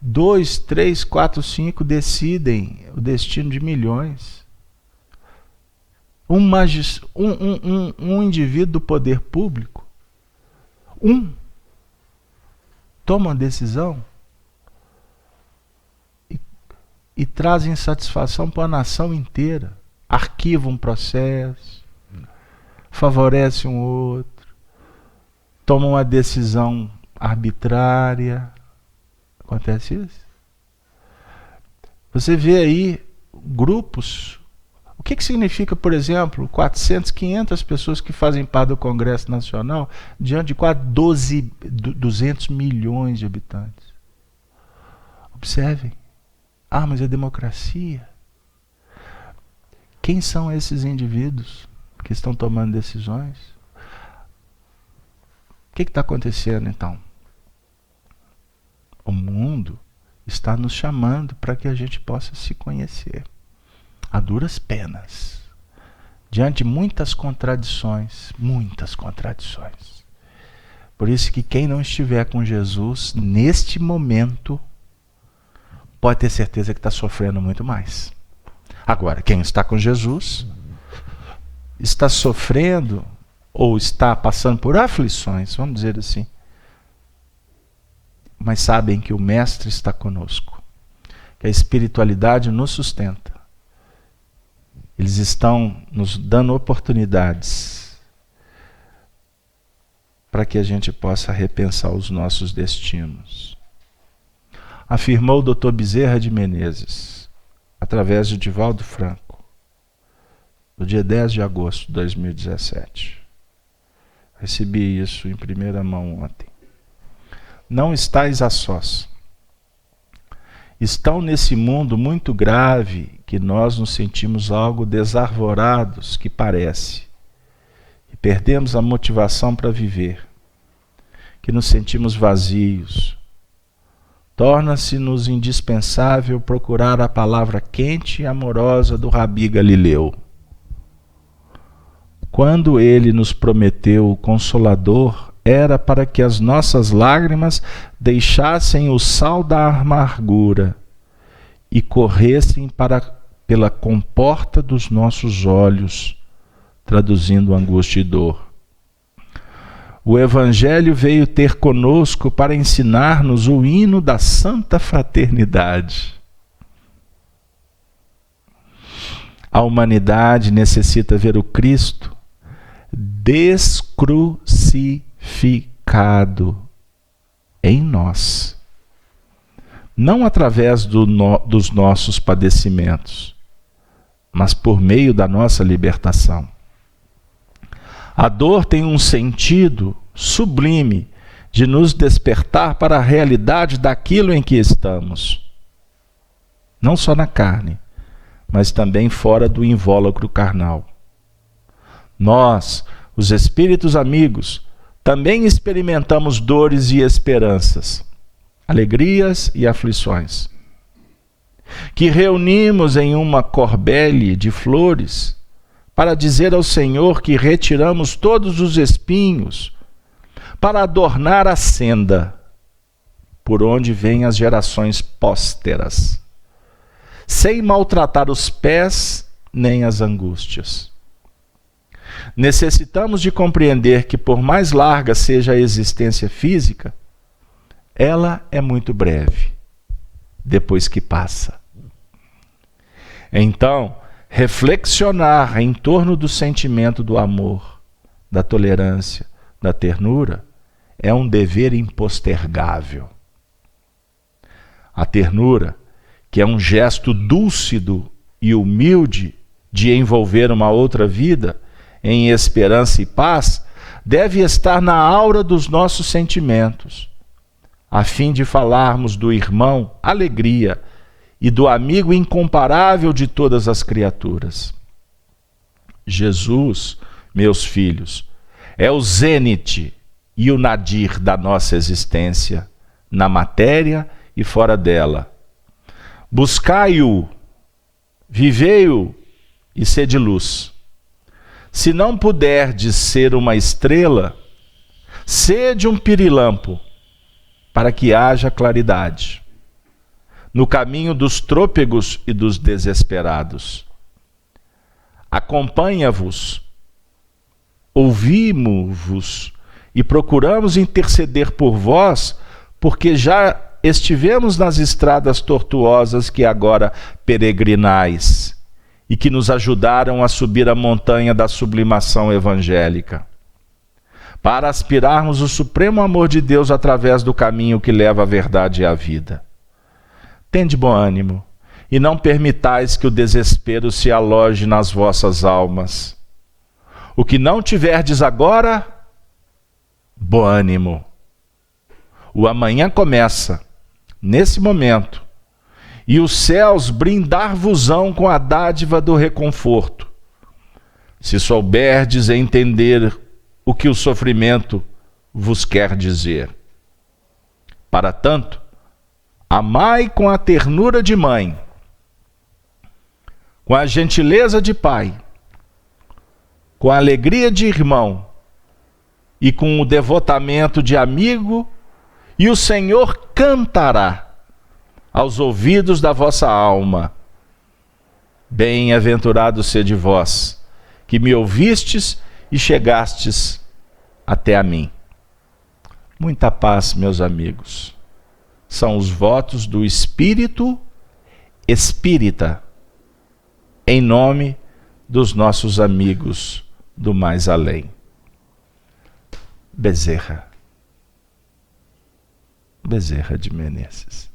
2, 3, 4, 5 decidem o destino de milhões. Um indivíduo do poder público, toma uma decisão e traz insatisfação para a nação inteira. Arquiva um processo, favorece um outro, toma uma decisão arbitrária. Acontece isso? Você vê aí grupos. O que significa, por exemplo, 400, 500 pessoas que fazem parte do Congresso Nacional diante de quase 200 milhões de habitantes? Observem. Mas é democracia. Quem são esses indivíduos que estão tomando decisões? O que está acontecendo então? O mundo está nos chamando para que a gente possa se conhecer. A duras penas. Diante de muitas contradições. Muitas contradições. Por isso que quem não estiver com Jesus, neste momento, pode ter certeza que está sofrendo muito mais. Agora, quem está com Jesus, está sofrendo ou está passando por aflições, vamos dizer assim, mas sabem que o Mestre está conosco, que a espiritualidade nos sustenta. Eles estão nos dando oportunidades para que a gente possa repensar os nossos destinos. Afirmou o Dr. Bezerra de Menezes, através de Divaldo Franco, no dia 10 de agosto de 2017. Recebi isso em primeira mão ontem. não estáis a sós. Estão nesse mundo muito grave que nós nos sentimos algo desarvorados, que parece, que perdemos a motivação para viver, que nos sentimos vazios. Torna-se-nos indispensável procurar a palavra quente e amorosa do Rabi Galileu. Quando ele nos prometeu o Consolador, era para que as nossas lágrimas deixassem o sal da amargura e corressem pela comporta dos nossos olhos, traduzindo angústia e dor. O Evangelho veio ter conosco para ensinar-nos o hino da santa fraternidade. A humanidade necessita ver o Cristo descrucificado em nós, não através dos nossos padecimentos, mas por meio da nossa libertação. A dor tem um sentido sublime de nos despertar para a realidade daquilo em que estamos, não só na carne, mas também fora do invólucro carnal. Nós, os espíritos amigos, também experimentamos dores e esperanças, alegrias e aflições, que reunimos em uma corbelha de flores para dizer ao Senhor que retiramos todos os espinhos para adornar a senda por onde vêm as gerações pósteras, sem maltratar os pés nem as angústias. Necessitamos de compreender que, por mais larga seja a existência física, ela é muito breve, depois que passa. Então, reflexionar em torno do sentimento do amor, da tolerância, da ternura, é um dever impostergável. A ternura, que é um gesto dúlcido e humilde de envolver uma outra vida em esperança e paz, deve estar na aura dos nossos sentimentos, a fim de falarmos do irmão alegria e do amigo incomparável de todas as criaturas. Jesus, meus filhos, é o zênite e o nadir da nossa existência, na matéria e fora dela. Buscai-o, vivei-o e sede luz. Se não puderdes ser uma estrela, sede um pirilampo, para que haja claridade no caminho dos trôpegos e dos desesperados. Acompanha-vos, ouvimos-vos e procuramos interceder por vós, porque já estivemos nas estradas tortuosas que agora peregrinais e que nos ajudaram a subir a montanha da sublimação evangélica, para aspirarmos o supremo amor de Deus através do caminho que leva à verdade e à vida. Tende bom ânimo, e não permitais que o desespero se aloje nas vossas almas. O que não tiverdes agora, bom ânimo. O amanhã começa, nesse momento, e os céus brindar-vos-ão com a dádiva do reconforto, se souberdes entender o que o sofrimento vos quer dizer. Para tanto, amai com a ternura de mãe, com a gentileza de pai, com a alegria de irmão e com o devotamento de amigo, e o Senhor cantará aos ouvidos da vossa alma: bem-aventurado sede vós, que me ouvistes e chegastes até a mim. Muita paz, meus amigos. São os votos do Espírito Espírita, em nome dos nossos amigos do mais além. Bezerra de Menezes.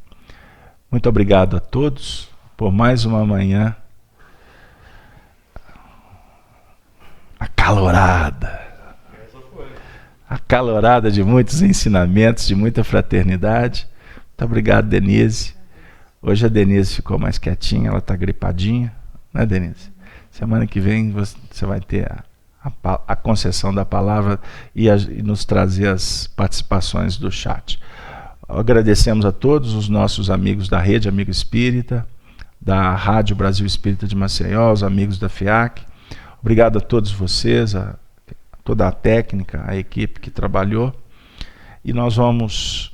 Muito obrigado a todos por mais uma manhã acalorada. acalorada de muitos ensinamentos, de muita fraternidade. Muito obrigado, Denise. Hoje a Denise ficou mais quietinha, ela está gripadinha, né, Denise? Semana que vem você vai ter a concessão da palavra e nos trazer as participações do chat. Agradecemos a todos os nossos amigos da Rede Amigo Espírita, da Rádio Brasil Espírita de Maceió, os amigos da FIAC. Obrigado a todos vocês, a toda a técnica, a equipe que trabalhou. E nós vamos,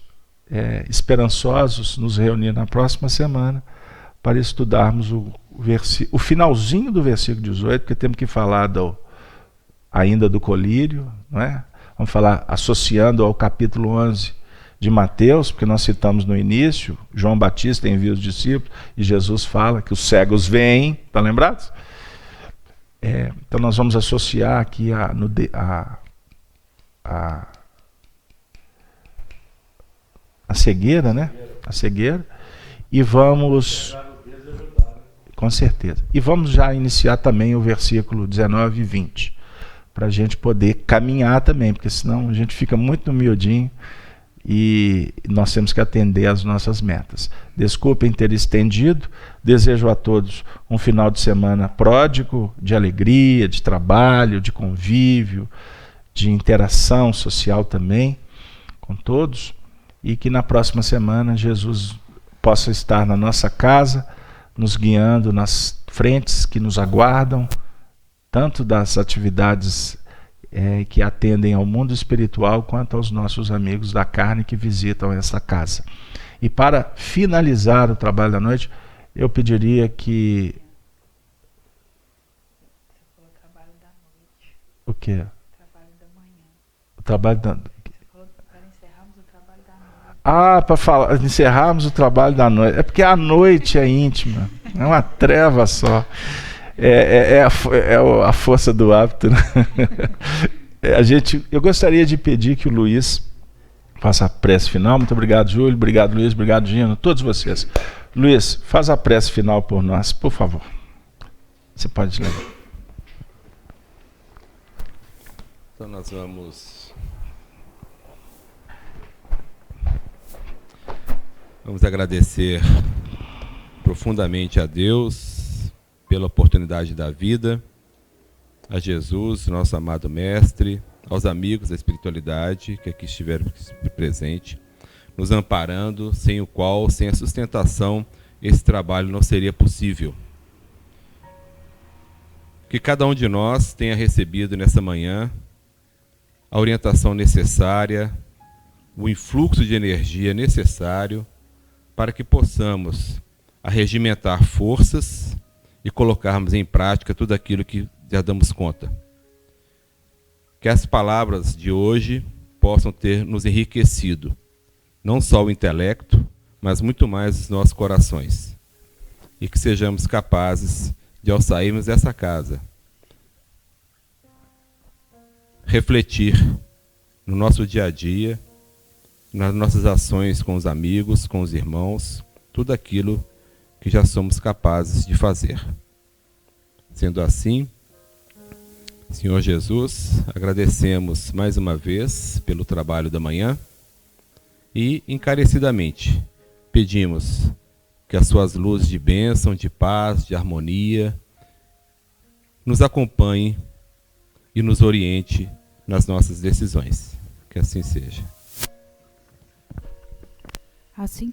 esperançosos, nos reunir na próxima semana para estudarmos o finalzinho do versículo 18, porque temos que falar ainda do colírio, não é? Vamos falar associando ao capítulo 11 de Mateus, porque nós citamos no início, João Batista envia os discípulos e Jesus fala que os cegos veem, estão lembrados? Então nós vamos associar aqui a cegueira, né? A cegueira, e vamos... Com certeza. E vamos já iniciar também o versículo 19 e 20, para a gente poder caminhar também, porque senão a gente fica muito no miudinho e nós temos que atender às nossas metas. Desculpem ter estendido, desejo a todos um final de semana pródigo, de alegria, de trabalho, de convívio, de interação social também com todos, e que na próxima semana Jesus possa estar na nossa casa, nos guiando nas frentes que nos aguardam, tanto das atividades que atendem ao mundo espiritual, quanto aos nossos amigos da carne que visitam essa casa. E para finalizar o trabalho da noite, eu pediria que... O trabalho da noite. O quê? O trabalho da manhã. O trabalho da... Para encerrarmos o trabalho da noite. Para encerrarmos o trabalho da noite. É porque a noite é íntima, é uma treva só. É a força do hábito, né? Eu gostaria de pedir que o Luiz faça a prece final. Muito obrigado, Júlio. Obrigado, Luiz. Obrigado, Gino. Todos vocês. Luiz, faz a prece final por nós, por favor. Você pode ler. Então nós vamos agradecer profundamente a Deus pela oportunidade da vida, a Jesus, nosso amado Mestre, aos amigos da espiritualidade que aqui estiveram presentes, nos amparando, sem o qual, sem a sustentação, esse trabalho não seria possível. Que cada um de nós tenha recebido nessa manhã a orientação necessária, o influxo de energia necessário para que possamos arregimentar forças e colocarmos em prática tudo aquilo que já damos conta. Que as palavras de hoje possam ter nos enriquecido, não só o intelecto, mas muito mais os nossos corações. E que sejamos capazes de, ao sairmos dessa casa, refletir no nosso dia a dia, nas nossas ações com os amigos, com os irmãos, tudo aquilo que já somos capazes de fazer. Sendo assim, Senhor Jesus, agradecemos mais uma vez pelo trabalho da manhã e, encarecidamente, pedimos que as suas luzes de bênção, de paz, de harmonia, nos acompanhem e nos oriente nas nossas decisões. Que assim seja. Assim